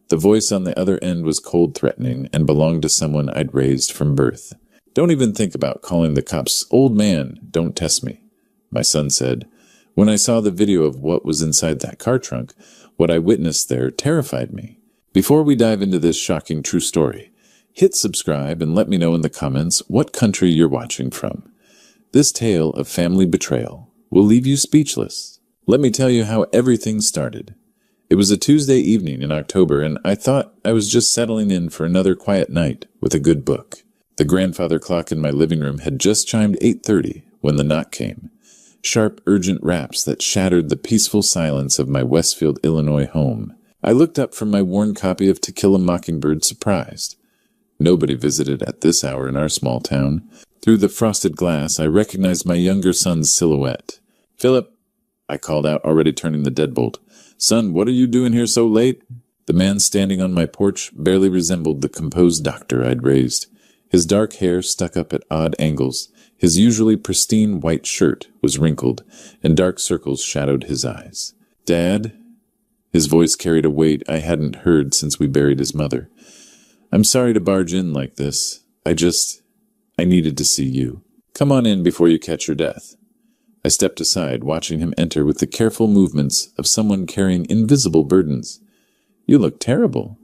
The voice on the other end was cold, threatening, and belonged to someone I'd raised from birth. "Don't even think about calling the cops. Old man, don't test me," my son said. When I saw the video of what was inside that car trunk, what I witnessed there terrified me. Before we dive into this shocking true story, hit subscribe and let me know in the comments what country you're watching from. This tale of family betrayal will leave you speechless. Let me tell you how everything started. It was a Tuesday evening in October, and I thought I was just settling in for another quiet night with a good book. The grandfather clock in my living room had just chimed 8:30 when the knock came. Sharp, urgent raps that shattered the peaceful silence of my Westfield, Illinois home. I looked up from my worn copy of To Kill a Mockingbird, surprised. Nobody visited at this hour in our small town. Through the frosted glass, I recognized my younger son's silhouette. "Philip," I called out, already turning the deadbolt. "Son, what are you doing here so late?" The man standing on my porch barely resembled the composed doctor I'd raised. His dark hair stuck up at odd angles. His usually pristine white shirt was wrinkled, and dark circles shadowed his eyes. "Dad?" His voice carried a weight I hadn't heard since we buried his mother. "I'm sorry to barge in like this. I needed to see you. Come on in before you catch your death." I stepped aside, watching him enter with the careful movements of someone carrying invisible burdens. "You look terrible.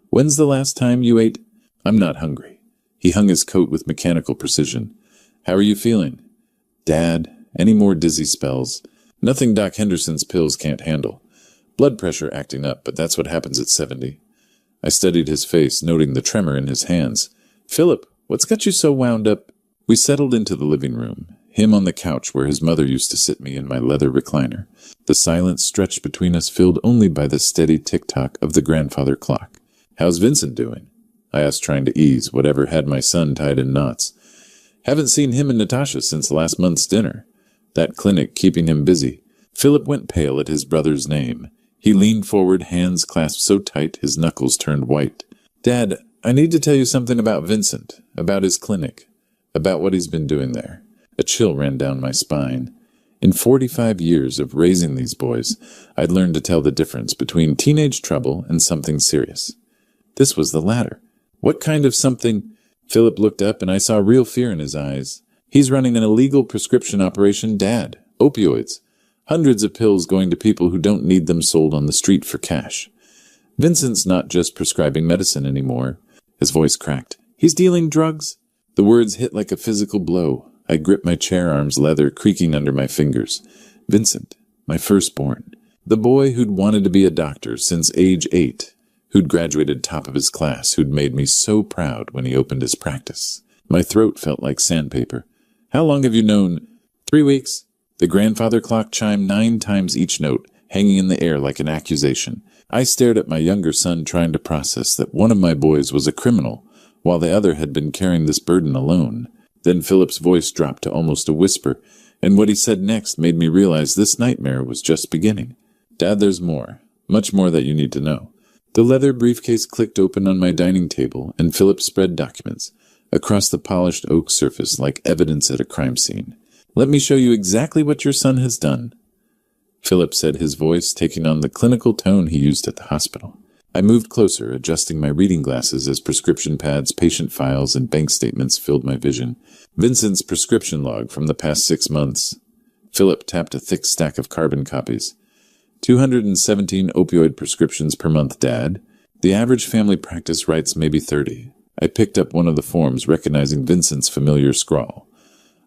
When's the last time you ate?" "I'm not hungry." He hung his coat with mechanical precision. "How are you feeling?" "Dad, any more dizzy spells? Nothing Doc Henderson's pills can't handle. Blood pressure acting up, but that's what happens at 70. I studied his face, noting the tremor in his hands. "Philip, what's got you so wound up?" We settled into the living room, him on the couch where his mother used to sit me in my leather recliner. The silence stretched between us, filled only by the steady tick-tock of the grandfather clock. "How's Vincent doing?" I asked, trying to ease whatever had my son tied in knots. "Haven't seen him and Natasha since last month's dinner. That clinic keeping him busy." Philip went pale at his brother's name. He leaned forward, hands clasped so tight his knuckles turned white. "Dad, I need to tell you something about Vincent, about his clinic, about what he's been doing there." A chill ran down my spine. In 45 years of raising these boys, I'd learned to tell the difference between teenage trouble and something serious. This was the latter. "What kind of something?" Philip looked up, and I saw real fear in his eyes. "He's running an illegal prescription operation, Dad. Opioids. Hundreds of pills going to people who don't need them, sold on the street for cash. Vincent's not just prescribing medicine anymore." His voice cracked. "He's dealing drugs." The words hit like a physical blow. I gripped my chair arms, leather creaking under my fingers. Vincent, my firstborn. The boy who'd wanted to be a doctor since age 8, who'd graduated top of his class, who'd made me so proud when he opened his practice. My throat felt like sandpaper. "How long have you known?" 3 weeks. The grandfather clock chimed 9 times each note, hanging in the air like an accusation. I stared at my younger son, trying to process that one of my boys was a criminal, while the other had been carrying this burden alone. Then Philip's voice dropped to almost a whisper, and what he said next made me realize this nightmare was just beginning. Dad, there's more. Much more that you need to know. The leather briefcase clicked open on my dining table, and Philip spread documents across the polished oak surface like evidence at a crime scene. Let me show you exactly what your son has done, Philip said, his voice taking on the clinical tone he used at the hospital. I moved closer, adjusting my reading glasses as prescription pads, patient files, and bank statements filled my vision. Vincent's prescription log from the past 6 months. Philip tapped a thick stack of carbon copies. 217 opioid prescriptions per month, Dad. The average family practice writes maybe 30. I picked up one of the forms, recognizing Vincent's familiar scrawl.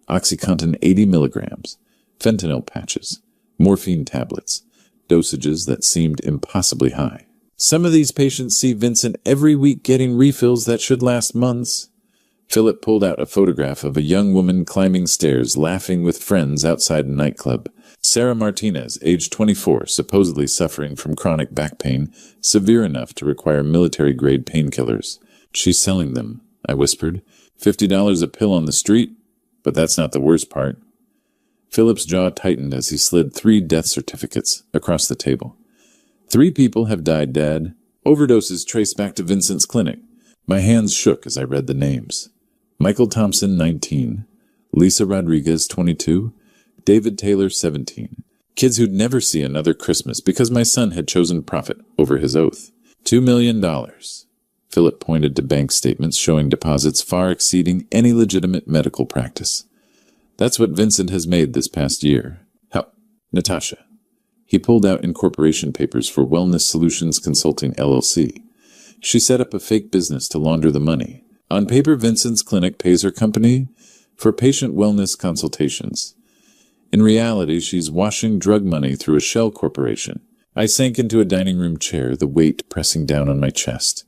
OxyContin 80 milligrams, fentanyl patches, morphine tablets, dosages that seemed impossibly high. Some of these patients see Vincent every week getting refills that should last months. Philip pulled out a photograph of a young woman climbing stairs, laughing with friends outside a nightclub. Sarah Martinez, age 24, supposedly suffering from chronic back pain, severe enough to require military-grade painkillers. She's selling them, I whispered. $50 a pill on the street? But that's not the worst part. Philip's jaw tightened as he slid 3 death certificates across the table. 3 people have died, Dad. Overdoses traced back to Vincent's clinic. My hands shook as I read the names. Michael Thompson, 19. Lisa Rodriguez, 22. David Taylor, 17. Kids who'd never see another Christmas because my son had chosen profit over his oath. $2 million. Philip pointed to bank statements showing deposits far exceeding any legitimate medical practice. That's what Vincent has made this past year. How? Natasha. He pulled out incorporation papers for Wellness Solutions Consulting, LLC. She set up a fake business to launder the money. On paper, Vincent's clinic pays her company for patient wellness consultations. In reality, she's washing drug money through a shell corporation. I sank into a dining room chair, the weight pressing down on my chest.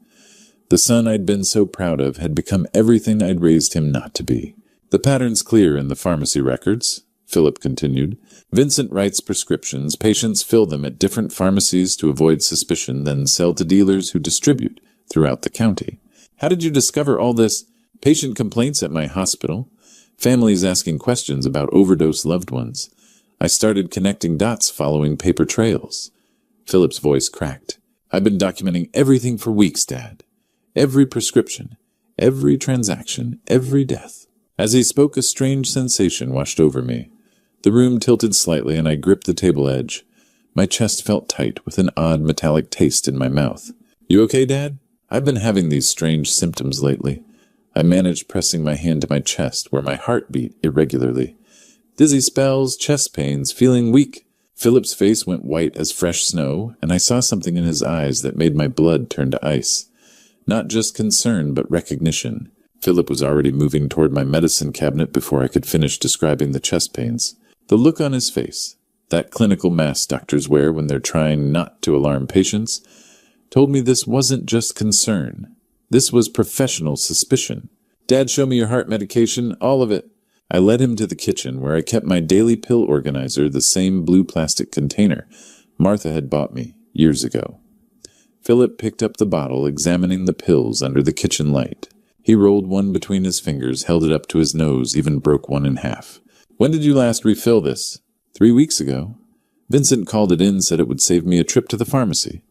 The son I'd been so proud of had become everything I'd raised him not to be. The pattern's clear in the pharmacy records, Philip continued. Vincent writes prescriptions, patients fill them at different pharmacies to avoid suspicion, then sell to dealers who distribute throughout the county. How did you discover all this? Patient complaints at my hospital, families asking questions about overdose loved ones. I started connecting dots following paper trails. Philip's voice cracked. I've been documenting everything for weeks, Dad. Every prescription, every transaction, every death. As he spoke, a strange sensation washed over me. The room tilted slightly, and I gripped the table edge. My chest felt tight, with an odd metallic taste in my mouth. You okay, Dad? I've been having these strange symptoms lately. I managed pressing my hand to my chest, where my heart beat irregularly. Dizzy spells, chest pains, feeling weak. Philip's face went white as fresh snow, and I saw something in his eyes that made my blood turn to ice. Not just concern, but recognition. Philip was already moving toward my medicine cabinet before I could finish describing the chest pains. The look on his face, that clinical mask doctors wear when they're trying not to alarm patients, told me this wasn't just concern. This was professional suspicion. Dad, show me your heart medication, all of it. I led him to the kitchen, where I kept my daily pill organizer, the same blue plastic container Martha had bought me years ago. Philip picked up the bottle, examining the pills under the kitchen light. He rolled one between his fingers, held it up to his nose, even broke one in half. When did you last refill this? 3 weeks ago. Vincent called it in, said it would save me a trip to the pharmacy.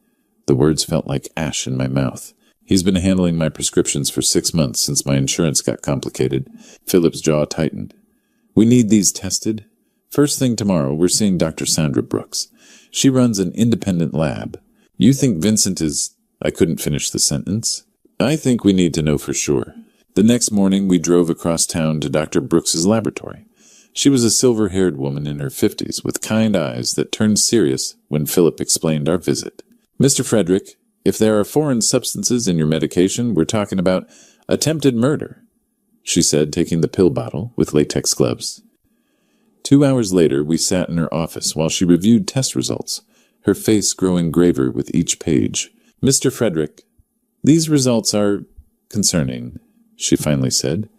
The words felt like ash in my mouth. He's been handling my prescriptions for 6 months since my insurance got complicated. Philip's jaw tightened. We need these tested. First thing tomorrow, we're seeing Dr. Sandra Brooks. She runs an independent lab. You think Vincent is... I couldn't finish the sentence. I think we need to know for sure. The next morning, we drove across town to Dr. Brooks's laboratory. She was a silver-haired woman in her 50s with kind eyes that turned serious when Philip explained our visit. Mr. Frederick, if there are foreign substances in your medication, we're talking about attempted murder, she said, taking the pill bottle with latex gloves. 2 hours later, we sat in her office while she reviewed test results, her face growing graver with each page. Mr. Frederick, these results are concerning, she finally said.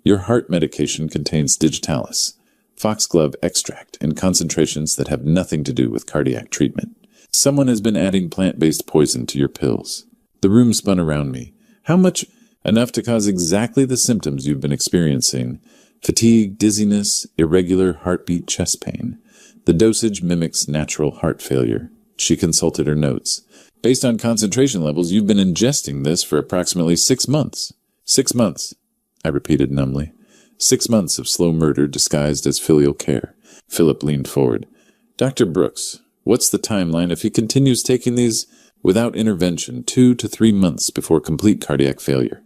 Your heart medication contains digitalis, foxglove extract, in concentrations that have nothing to do with cardiac treatment. Someone has been adding plant-based poison to your pills. The room spun around me. How much? Enough to cause exactly the symptoms you've been experiencing. Fatigue, dizziness, irregular heartbeat, chest pain. The dosage mimics natural heart failure. She consulted her notes. Based on concentration levels, you've been ingesting this for approximately 6 months. 6 months, I repeated numbly. 6 months of slow murder disguised as filial care. Philip leaned forward. Dr. Brooks, what's the timeline if he continues taking these without intervention 2 to 3 months before complete cardiac failure?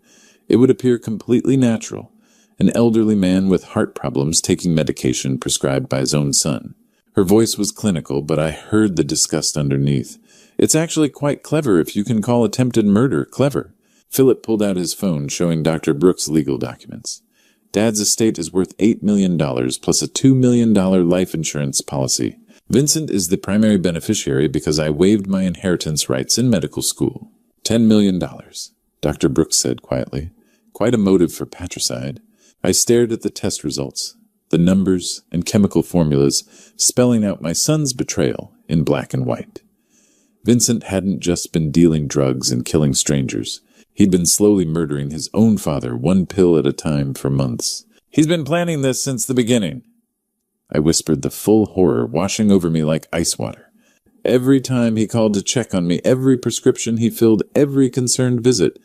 It would appear completely natural. An elderly man with heart problems taking medication prescribed by his own son. Her voice was clinical, but I heard the disgust underneath. It's actually quite clever if you can call attempted murder clever. Philip pulled out his phone, showing Dr. Brooks' legal documents. Dad's estate is worth $8 million plus a $2 million life insurance policy. Vincent is the primary beneficiary because I waived my inheritance rights in medical school. $10 million, Dr. Brooks said quietly. Quite a motive for patricide. I stared at the test results, the numbers and chemical formulas spelling out my son's betrayal in black and white. Vincent hadn't just been dealing drugs and killing strangers. He'd been slowly murdering his own father, one pill at a time, for months. He's been planning this since the beginning. I whispered, the full horror washing over me like ice water. Every time he called to check on me, every prescription he filled, every concerned visit,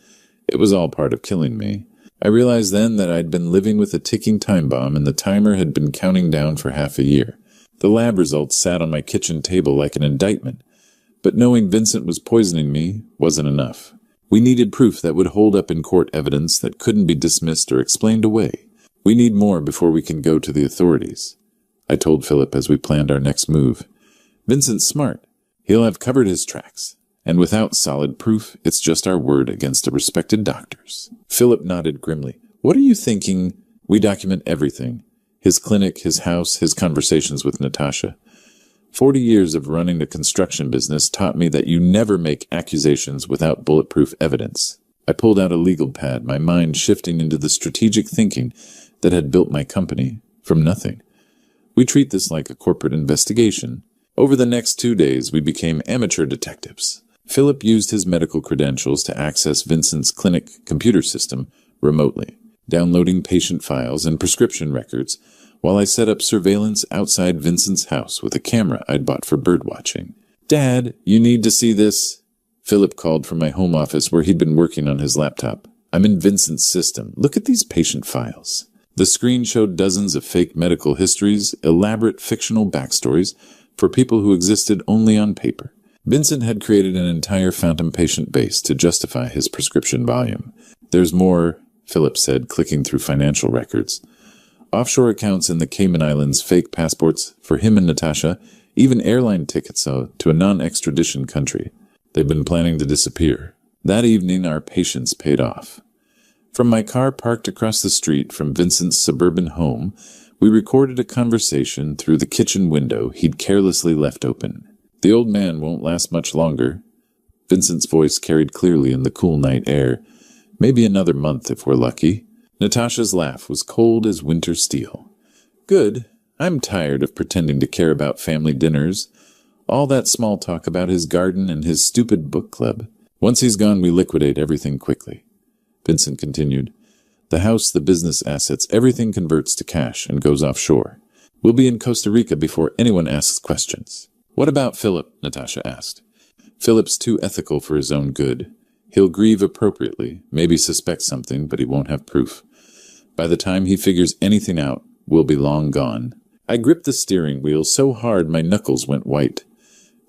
it was all part of killing me. I realized then that I'd been living with a ticking time bomb, and the timer had been counting down for half a year. The lab results sat on my kitchen table like an indictment, but knowing Vincent was poisoning me wasn't enough. We needed proof that would hold up in court, evidence that couldn't be dismissed or explained away. We need more before we can go to the authorities, I told Philip as we planned our next move. Vincent's smart. He'll have covered his tracks. And without solid proof, it's just our word against a respected doctor's. Philip nodded grimly. What are you thinking? We document everything. His clinic, his house, his conversations with Natasha. 40 years of running a construction business taught me that you never make accusations without bulletproof evidence. I pulled out a legal pad, my mind shifting into the strategic thinking that had built my company from nothing. We treat this like a corporate investigation. Over the next 2 days, we became amateur detectives. Philip used his medical credentials to access Vincent's clinic computer system remotely, downloading patient files and prescription records, while I set up surveillance outside Vincent's house with a camera I'd bought for birdwatching. Dad, you need to see this. Philip called from my home office where he'd been working on his laptop. I'm in Vincent's system. Look at these patient files. The screen showed dozens of fake medical histories, elaborate fictional backstories for people who existed only on paper. Vincent had created an entire phantom patient base to justify his prescription volume. There's more, Philip said, clicking through financial records. Offshore accounts in the Cayman Islands, fake passports for him and Natasha, even airline tickets to a non-extradition country. They've been planning to disappear. That evening, our patience paid off. From my car parked across the street from Vincent's suburban home, we recorded a conversation through the kitchen window he'd carelessly left open. The old man won't last much longer. Vincent's voice carried clearly in the cool night air. Maybe another month if we're lucky. Natasha's laugh was cold as winter steel. Good. I'm tired of pretending to care about family dinners. All that small talk about his garden and his stupid book club. Once he's gone, we liquidate everything quickly. Vincent continued. The house, the business assets, everything converts to cash and goes offshore. We'll be in Costa Rica before anyone asks questions. What about Philip? Natasha asked. Philip's too ethical for his own good. He'll grieve appropriately, maybe suspect something, but he won't have proof. By the time he figures anything out, we'll be long gone. I gripped the steering wheel so hard my knuckles went white.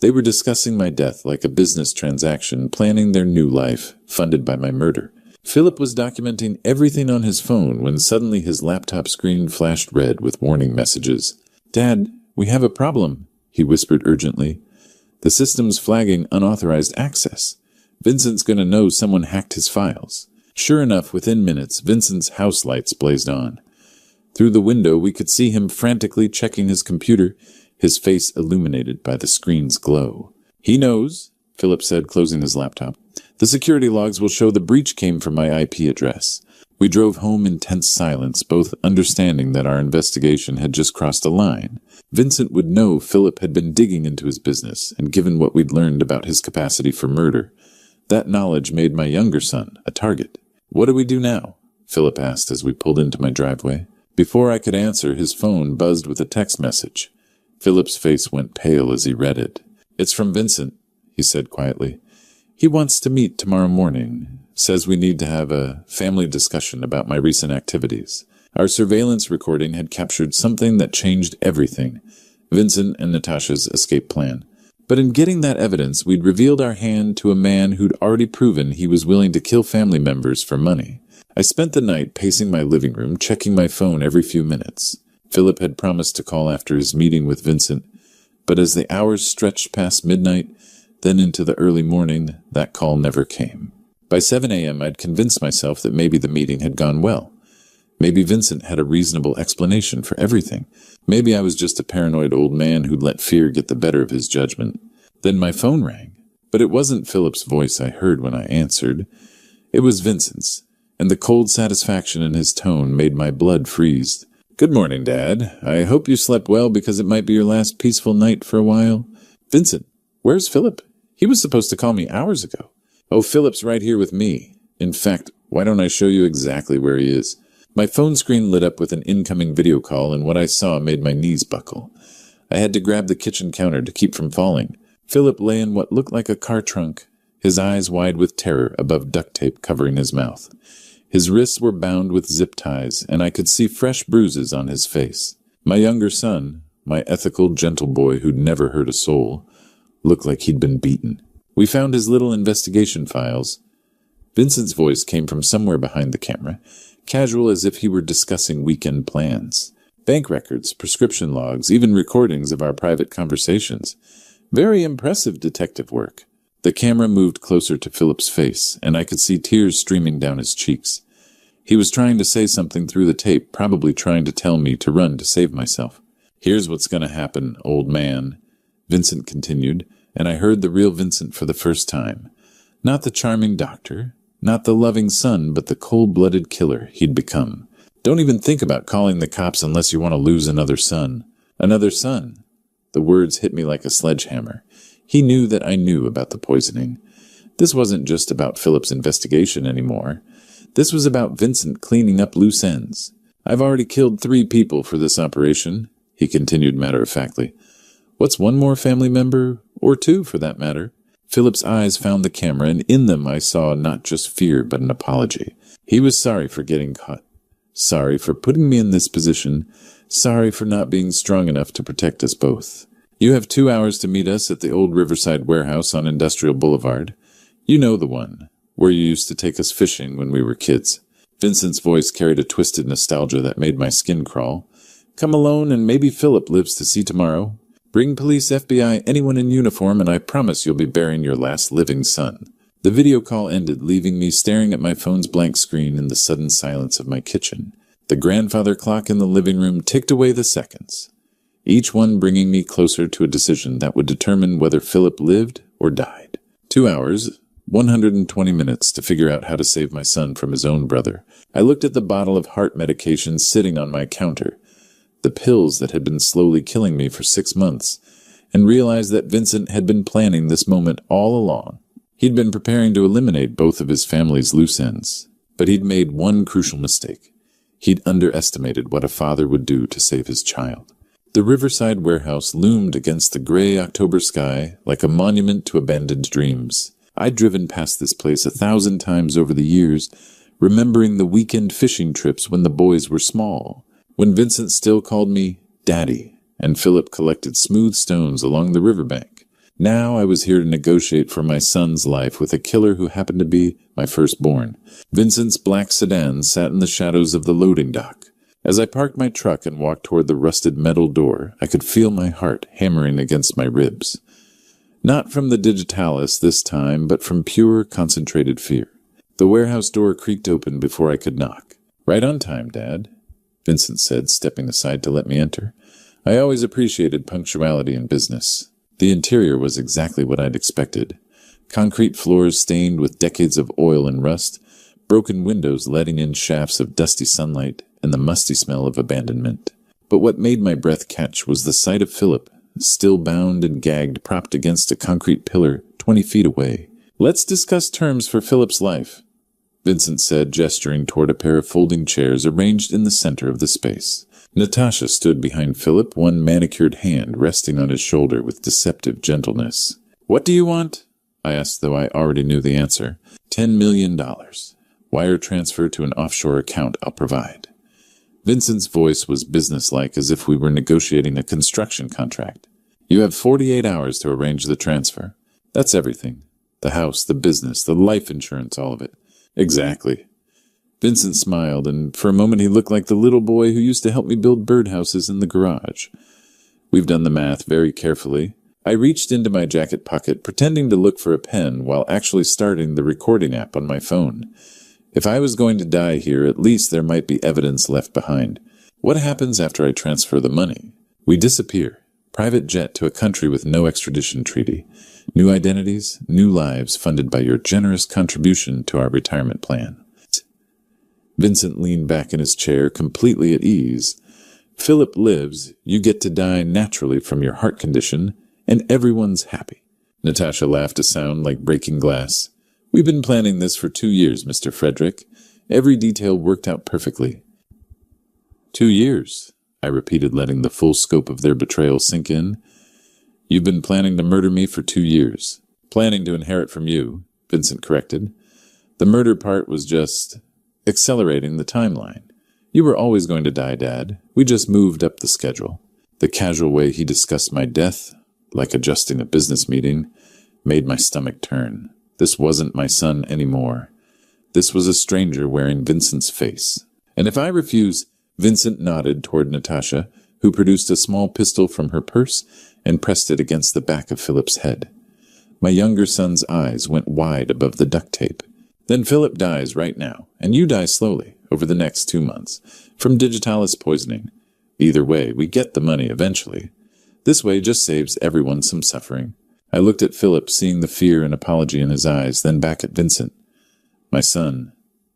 They were discussing my death like a business transaction, planning their new life, funded by my murder. Philip was documenting everything on his phone when suddenly his laptop screen flashed red with warning messages. Dad, we have a problem, he whispered urgently. The system's flagging unauthorized access. Vincent's going to know someone hacked his files. Sure enough, within minutes, Vincent's house lights blazed on. Through the window, we could see him frantically checking his computer, his face illuminated by the screen's glow. He knows, Philip said, closing his laptop. The security logs will show the breach came from my IP address. We drove home in tense silence, both understanding that our investigation had just crossed a line. Vincent would know Philip had been digging into his business, and given what we'd learned about his capacity for murder, that knowledge made my younger son a target. "What do we do now?" Philip asked as we pulled into my driveway. Before I could answer, his phone buzzed with a text message. Philip's face went pale as he read it. "It's from Vincent," he said quietly. "He wants to meet tomorrow morning. Says we need to have a family discussion about my recent activities. Our surveillance recording had captured something that changed everything, Vincent and Natasha's escape plan. But in getting that evidence, we'd revealed our hand to a man who'd already proven he was willing to kill family members for money. I spent the night pacing my living room, checking my phone every few minutes. Philip had promised to call after his meeting with Vincent, but as the hours stretched past midnight, then into the early morning, that call never came. By 7 a.m., I'd convinced myself that maybe the meeting had gone well. Maybe Vincent had a reasonable explanation for everything. Maybe I was just a paranoid old man who'd let fear get the better of his judgment. Then my phone rang, but it wasn't Philip's voice I heard when I answered. It was Vincent's, and the cold satisfaction in his tone made my blood freeze. "Good morning, Dad. I hope you slept well because it might be your last peaceful night for a while." "Vincent, where's Philip? He was supposed to call me hours ago." "Oh, Philip's right here with me. In fact, why don't I show you exactly where he is?" My phone screen lit up with an incoming video call, and what I saw made my knees buckle. I had to grab the kitchen counter to keep from falling. Philip lay in what looked like a car trunk, his eyes wide with terror above duct tape covering his mouth. His wrists were bound with zip ties, and I could see fresh bruises on his face. My younger son, my ethical, gentle boy who'd never hurt a soul, looked like he'd been beaten. "We found his little investigation files." Vincent's voice came from somewhere behind the camera, casual as if he were discussing weekend plans. "Bank records, prescription logs, even recordings of our private conversations. Very impressive detective work." The camera moved closer to Philip's face, and I could see tears streaming down his cheeks. He was trying to say something through the tape, probably trying to tell me to run to save myself. "Here's what's going to happen, old man," Vincent continued, and I heard the real Vincent for the first time. Not the charming doctor, not the loving son, but the cold-blooded killer he'd become. "Don't even think about calling the cops unless you want to lose another son." "Another son?" The words hit me like a sledgehammer. He knew that I knew about the poisoning. This wasn't just about Philip's investigation anymore. This was about Vincent cleaning up loose ends. "I've already killed 3 people for this operation," he continued matter-of-factly. "What's one more family member, or 2 for that matter?" Philip's eyes found the camera, and in them I saw not just fear but an apology. He was sorry for getting caught. Sorry for putting me in this position. Sorry for not being strong enough to protect us both. "You have 2 hours to meet us at the old Riverside warehouse on Industrial Boulevard. You know the one, where you used to take us fishing when we were kids." Vincent's voice carried a twisted nostalgia that made my skin crawl. "Come alone, and maybe Philip lives to see tomorrow. Bring police, FBI, anyone in uniform, and I promise you'll be burying your last living son." The video call ended, leaving me staring at my phone's blank screen in the sudden silence of my kitchen. The grandfather clock in the living room ticked away the seconds, each one bringing me closer to a decision that would determine whether Philip lived or died. 2 hours, 120 minutes to figure out how to save my son from his own brother. I looked at the bottle of heart medication sitting on my counter, the pills that had been slowly killing me for 6 months, and realized that Vincent had been planning this moment all along. He'd been preparing to eliminate both of his family's loose ends, but he'd made one crucial mistake. He'd underestimated what a father would do to save his child. The Riverside warehouse loomed against the gray October sky like a monument to abandoned dreams. I'd driven past this place 1,000 times over the years, remembering the weekend fishing trips when the boys were small, when Vincent still called me Daddy, and Philip collected smooth stones along the riverbank. Now I was here to negotiate for my son's life with a killer who happened to be my firstborn. Vincent's black sedan sat in the shadows of the loading dock. As I parked my truck and walked toward the rusted metal door, I could feel my heart hammering against my ribs. Not from the digitalis this time, but from pure, concentrated fear. The warehouse door creaked open before I could knock. "Right on time, Dad," Vincent said, stepping aside to let me enter. I always appreciated punctuality in business. The interior was exactly what I'd expected. Concrete floors stained with decades of oil and rust, broken windows letting in shafts of dusty sunlight, and the musty smell of abandonment. But what made my breath catch was the sight of Philip, still bound and gagged, propped against a concrete pillar 20 feet away. "Let's discuss terms for Philip's life," Vincent said, gesturing toward a pair of folding chairs arranged in the center of the space. Natasha stood behind Philip, one manicured hand resting on his shoulder with deceptive gentleness. "What do you want?" I asked, though I already knew the answer. $10 million. Wire transfer to an offshore account I'll provide. Vincent's voice was businesslike, as if we were negotiating a construction contract. "You have 48 hours to arrange the transfer. That's everything. The house, the business, the life insurance, all of it." "Exactly." Vincent smiled, and for a moment he looked like the little boy who used to help me build birdhouses in the garage. We've done the math very carefully. I reached into my jacket pocket, pretending to look for a pen while actually starting the recording app on my phone. If I was going to die here, at least there might be evidence left behind. What happens after I transfer the money? We disappear. Private jet to a country with no extradition treaty. New identities, new lives funded by your generous contribution to our retirement plan. Vincent leaned back in his chair, completely at ease. "Philip lives, you get to die naturally from your heart condition, and everyone's happy." Natasha laughed a sound like breaking glass. "We've been planning this for 2 years, Mr. Frederick. Every detail worked out perfectly." 2 years, I repeated, letting the full scope of their betrayal sink in. "You've been planning to murder me for 2 years. Planning to inherit from you," Vincent corrected. "The murder part was just accelerating the timeline. You were always going to die, Dad. We just moved up the schedule." The casual way he discussed my death, like adjusting a business meeting, made my stomach turn. This wasn't my son anymore. This was a stranger wearing Vincent's face. "And if I refuse?" Vincent nodded toward Natasha, who produced a small pistol from her purse and pressed it against the back of Philip's head. My younger son's eyes went wide above the duct tape. "Then Philip dies right now, and you die slowly, over the next 2 months, from digitalis poisoning. Either way, we get the money eventually. This way just saves everyone some suffering." I looked at Philip, seeing the fear and apology in his eyes, then back at Vincent. "My son,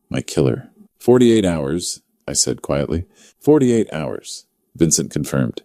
my killer." 48 hours, I said quietly. 48 hours, Vincent confirmed.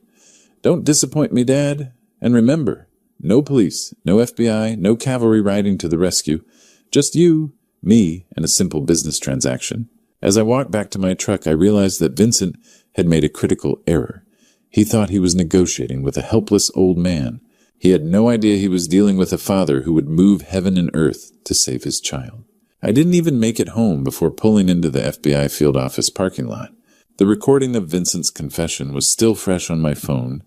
"Don't disappoint me, Dad. And remember, no police, no FBI, no cavalry riding to the rescue. Just you, me, and a simple business transaction." As I walked back to my truck, I realized that Vincent had made a critical error. He thought he was negotiating with a helpless old man. He had no idea he was dealing with a father who would move heaven and earth to save his child. I didn't even make it home before pulling into the FBI field office parking lot. The recording of Vincent's confession was still fresh on my phone,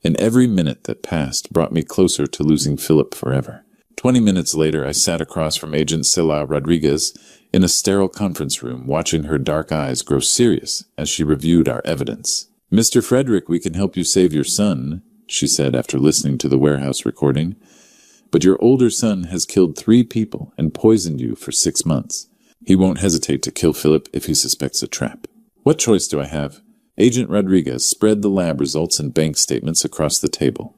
and every minute that passed brought me closer to losing Philip forever. 20 minutes later, I sat across from Agent Sila Rodriguez in a sterile conference room, watching her dark eyes grow serious as she reviewed our evidence. "Mr. Frederick, we can help you save your son," she said after listening to the warehouse recording. "But your older son has killed 3 people and poisoned you for 6 months. He won't hesitate to kill Philip if he suspects a trap. What choice do I have?" Agent Rodriguez spread the lab results and bank statements across the table.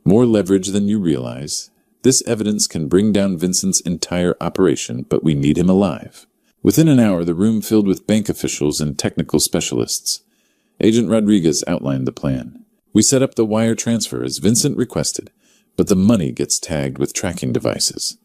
"More leverage than you realize. This evidence can bring down Vincent's entire operation, but we need him alive." Within an hour, the room filled with bank officials and technical specialists. Agent Rodriguez outlined the plan. "We set up the wire transfer as Vincent requested, but the money gets tagged with tracking devices.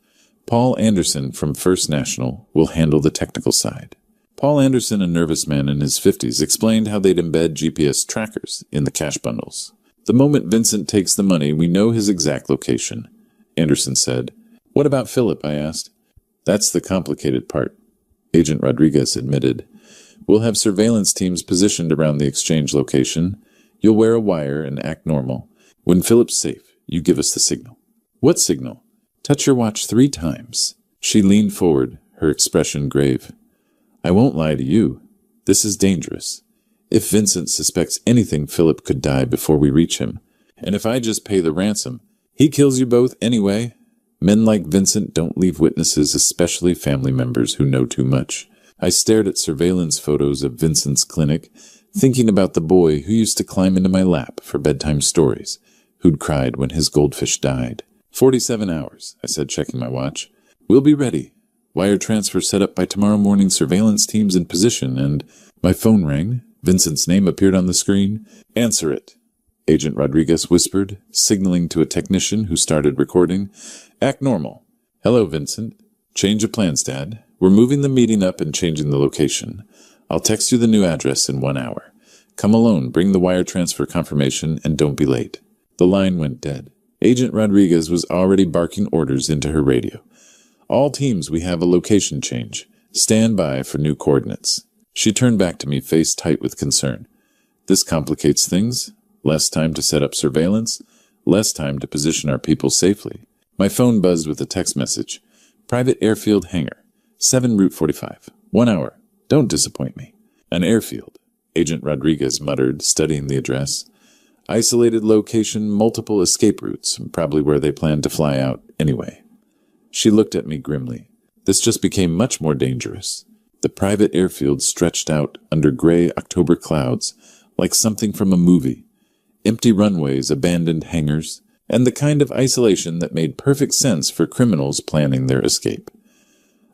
Paul Anderson from First National will handle the technical side." Paul Anderson, a nervous man in his 50s, explained how they'd embed GPS trackers in the cash bundles. "The moment Vincent takes the money, we know his exact location," Anderson said. "What about Philip?" I asked. "That's the complicated part," Agent Rodriguez admitted. "We'll have surveillance teams positioned around the exchange location. You'll wear a wire and act normal. When Philip's safe, you give us the signal." "What signal?" "Touch your watch 3 times. She leaned forward, her expression grave. "I won't lie to you. This is dangerous. If Vincent suspects anything, Philip could die before we reach him. And if I just pay the ransom, he kills you both anyway. Men like Vincent don't leave witnesses, especially family members who know too much." I stared at surveillance photos of Vincent's clinic, thinking about the boy who used to climb into my lap for bedtime stories, who'd cried when his goldfish died. 47 hours, I said, checking my watch. "We'll be ready. Wire transfer set up by tomorrow morning, surveillance teams in position," and my phone rang. Vincent's name appeared on the screen. "Answer it," Agent Rodriguez whispered, signaling to a technician who started recording. "Act normal." "Hello, Vincent. Change of plans, Dad. We're moving the meeting up and changing the location. I'll text you the new address in 1 hour. Come alone, bring the wire transfer confirmation, and don't be late." The line went dead. Agent Rodriguez was already barking orders into her radio. "All teams, we have a location change. Stand by for new coordinates." She turned back to me, face tight with concern. "This complicates things. Less time to set up surveillance. Less time to position our people safely." My phone buzzed with a text message. "Private airfield hangar. 7 Route 45. 1 hour. Don't disappoint me." "An airfield," Agent Rodriguez muttered, studying the address. "Isolated location, multiple escape routes, probably where they plan to fly out anyway." She looked at me grimly. This just became much more dangerous. The private airfield stretched out under gray October clouds, like something from a movie. Empty runways, abandoned hangars, and the kind of isolation that made perfect sense for criminals planning their escape.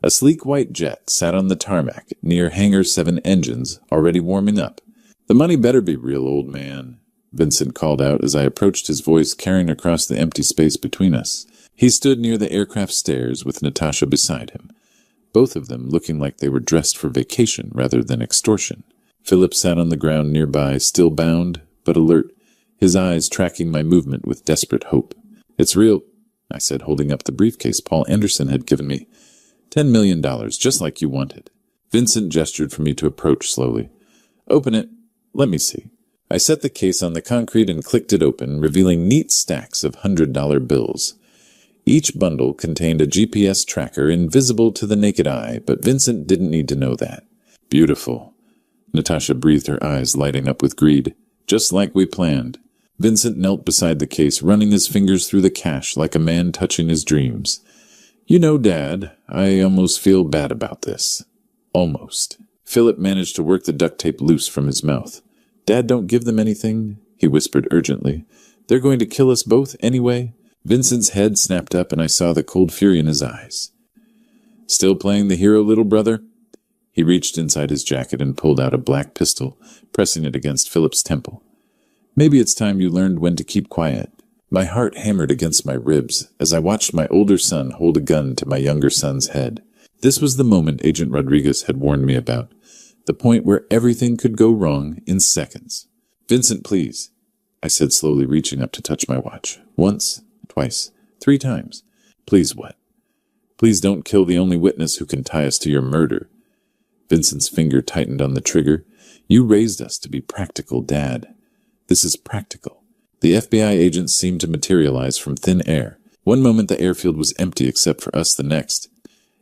A sleek white jet sat on the tarmac near Hangar 7 engines, already warming up. "The money better be real, old man," Vincent called out as I approached, his voice carrying across the empty space between us. He stood near the aircraft stairs with Natasha beside him, both of them looking like they were dressed for vacation rather than extortion. Philip sat on the ground nearby, still bound, but alert, his eyes tracking my movement with desperate hope. "It's real," I said, holding up the briefcase Paul Anderson had given me. $10 million, just like you wanted." Vincent gestured for me to approach slowly. "Open it. Let me see." I set the case on the concrete and clicked it open, revealing neat stacks of $100 bills. Each bundle contained a GPS tracker invisible to the naked eye, but Vincent didn't need to know that. "Beautiful." Natasha breathed, her eyes lighting up with greed. "Just like we planned." Vincent knelt beside the case, running his fingers through the cash like a man touching his dreams. "You know, Dad, I almost feel bad about this." Almost. Philip managed to work the duct tape loose from his mouth. "Dad, don't give them anything," he whispered urgently. "They're going to kill us both anyway." Vincent's head snapped up and I saw the cold fury in his eyes. "Still playing the hero, little brother?" He reached inside his jacket and pulled out a black pistol, pressing it against Philip's temple. "Maybe it's time you learned when to keep quiet." My heart hammered against my ribs as I watched my older son hold a gun to my younger son's head. This was the moment Agent Rodriguez had warned me about, the point where everything could go wrong in seconds. "Vincent, please," I said, slowly reaching up to touch my watch. "Once, twice, 3 times. Please what?" "Please don't kill the only witness who can tie us to your murder." Vincent's finger tightened on the trigger. "You raised us to be practical, Dad. This is practical." The FBI agents seemed to materialize from thin air. One moment the airfield was empty except for us, the next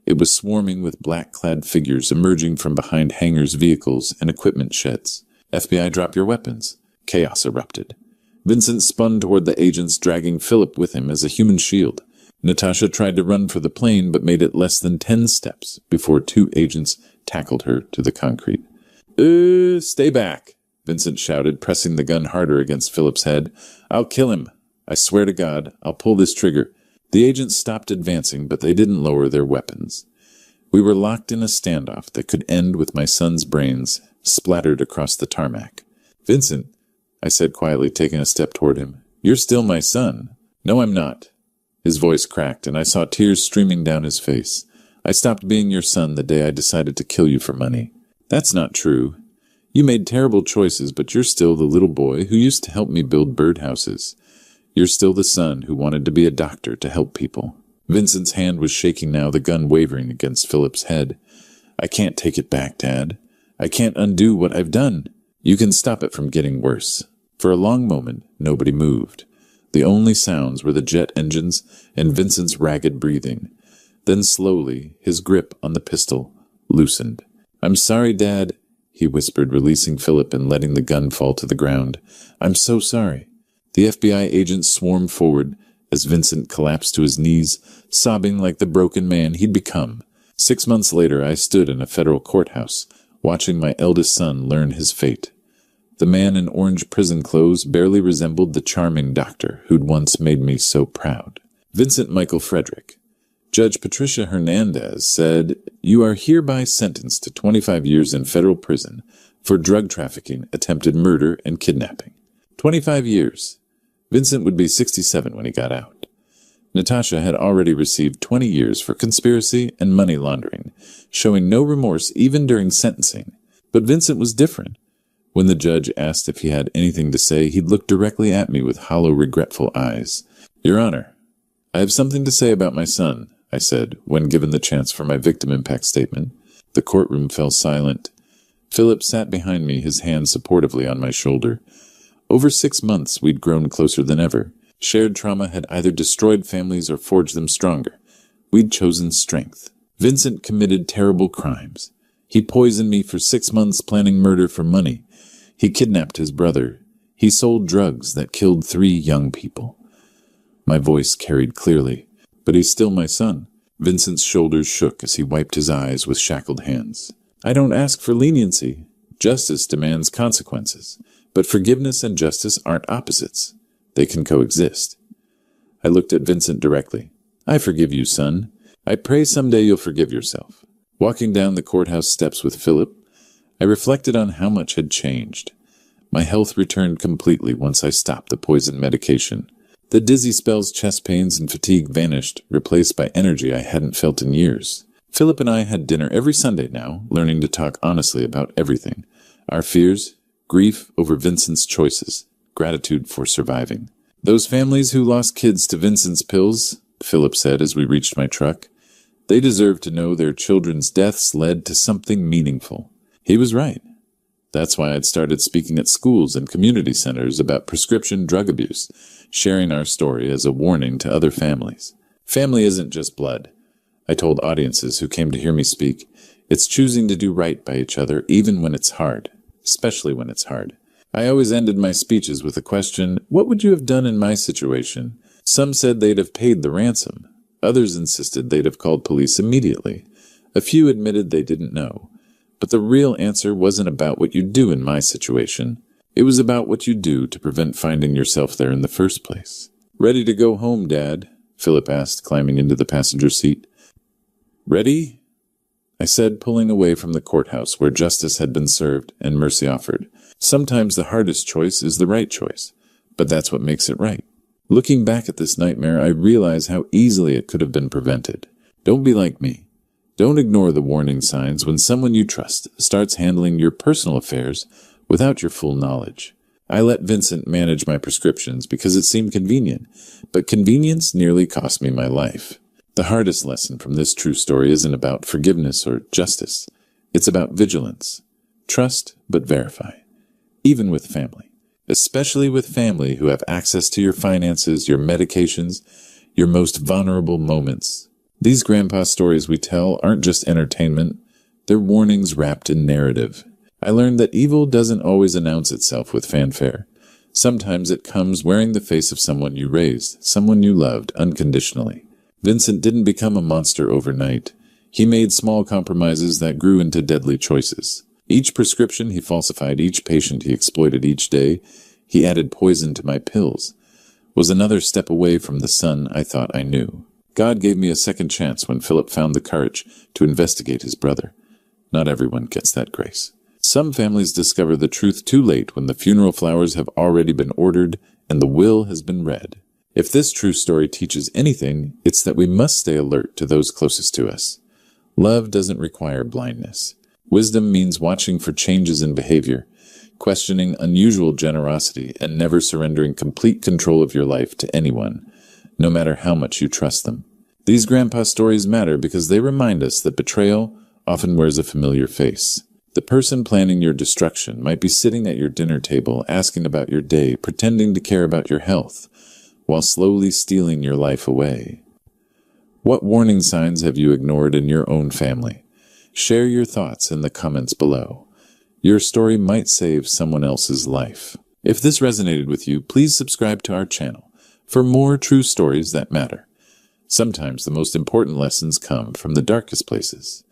it was swarming with black-clad figures emerging from behind hangars, vehicles, and equipment sheds. "FBI, drop your weapons." Chaos erupted. Vincent spun toward the agents, dragging Philip with him as a human shield. Natasha tried to run for the plane, but made it less than 10 steps before 2 agents tackled her to the concrete. Stay back," Vincent shouted, pressing the gun harder against Philip's head. "I'll kill him. I swear to God, I'll pull this trigger." The agents stopped advancing, but they didn't lower their weapons. We were locked in a standoff that could end with my son's brains splattered across the tarmac. "Vincent," I said quietly, taking a step toward him, "you're still my son." "No, I'm not." His voice cracked, and I saw tears streaming down his face. "I stopped being your son the day I decided to kill you for money." "That's not true. You made terrible choices, but you're still the little boy who used to help me build birdhouses. You're still the son who wanted to be a doctor to help people." Vincent's hand was shaking now, the gun wavering against Philip's head. "I can't take it back, Dad. I can't undo what I've done. You can stop it from getting worse." For a long moment, nobody moved. The only sounds were the jet engines and Vincent's ragged breathing. Then slowly, his grip on the pistol loosened. "I'm sorry, Dad," he whispered, releasing Philip and letting the gun fall to the ground. "I'm so sorry." The FBI agents swarmed forward as Vincent collapsed to his knees, sobbing like the broken man he'd become. 6 months later, I stood in a federal courthouse, watching my eldest son learn his fate. The man in orange prison clothes barely resembled the charming doctor who'd once made me so proud. Vincent Michael Frederick. Judge Patricia Hernandez said, "You are hereby sentenced to 25 years in federal prison for drug trafficking, attempted murder, and kidnapping. 25 years. Vincent would be 67 when he got out. Natasha had already received 20 years for conspiracy and money laundering, showing no remorse even during sentencing. But Vincent was different. When the judge asked if he had anything to say, he'd look directly at me with hollow, regretful eyes. "Your Honor, I have something to say about my son," I said, when given the chance for my victim impact statement. The courtroom fell silent. Philip sat behind me, his hand supportively on my shoulder. Over 6 months, we'd grown closer than ever. Shared trauma had either destroyed families or forged them stronger. We'd chosen strength. Vincent committed terrible crimes. He poisoned me for 6 months, planning murder for money. He kidnapped his brother. He sold drugs that killed 3 young people. My voice carried clearly. But he's still my son. Vincent's shoulders shook as he wiped his eyes with shackled hands. I don't ask for leniency. Justice demands consequences. But forgiveness and justice aren't opposites. They can coexist. I looked at Vincent directly. I forgive you, son. I pray someday you'll forgive yourself. Walking down the courthouse steps with Philip, I reflected on how much had changed. My health returned completely once I stopped the poison medication. The dizzy spells, chest pains, and fatigue vanished, replaced by energy I hadn't felt in years. Philip and I had dinner every Sunday now, learning to talk honestly about everything. Our fears, grief over Vincent's choices, gratitude for surviving. Those families who lost kids to Vincent's pills, Philip said as we reached my truck, they deserve to know their children's deaths led to something meaningful. He was right. That's why I'd started speaking at schools and community centers about prescription drug abuse, sharing our story as a warning to other families. Family isn't just blood, I told audiences who came to hear me speak. It's choosing to do right by each other even when it's hard, especially when it's hard. I always ended my speeches with a question, what would you have done in my situation? Some said they'd have paid the ransom. Others insisted they'd have called police immediately. A few admitted they didn't know. But the real answer wasn't about what you do in my situation. It was about what you do to prevent finding yourself there in the first place. "Ready to go home, Dad?" Philip asked, climbing into the passenger seat. "Ready?" I said, pulling away from the courthouse where justice had been served and mercy offered. Sometimes the hardest choice is the right choice, but that's what makes it right. Looking back at this nightmare, I realize how easily it could have been prevented. Don't be like me. Don't ignore the warning signs when someone you trust starts handling your personal affairs without your full knowledge. I let Vincent manage my prescriptions because it seemed convenient, but convenience nearly cost me my life. The hardest lesson from this true story isn't about forgiveness or justice. It's about vigilance. Trust, but verify. Even with family. Especially with family who have access to your finances, your medications, your most vulnerable moments. These grandpa stories we tell aren't just entertainment, they're warnings wrapped in narrative. I learned that evil doesn't always announce itself with fanfare. Sometimes it comes wearing the face of someone you raised, someone you loved unconditionally. Vincent didn't become a monster overnight. He made small compromises that grew into deadly choices. Each prescription he falsified, each patient he exploited each day, he added poison to my pills, was another step away from the son I thought I knew. God gave me a second chance when Philip found the courage to investigate his brother. Not everyone gets that grace. Some families discover the truth too late when the funeral flowers have already been ordered and the will has been read. If this true story teaches anything, it's that we must stay alert to those closest to us. Love doesn't require blindness. Wisdom means watching for changes in behavior, questioning unusual generosity, and never surrendering complete control of your life to anyone, no matter how much you trust them. These grandpa stories matter because they remind us that betrayal often wears a familiar face. The person planning your destruction might be sitting at your dinner table, asking about your day, pretending to care about your health, while slowly stealing your life away. What warning signs have you ignored in your own family? Share your thoughts in the comments below. Your story might save someone else's life. If this resonated with you, please subscribe to our channel for more true stories that matter. Sometimes the most important lessons come from the darkest places.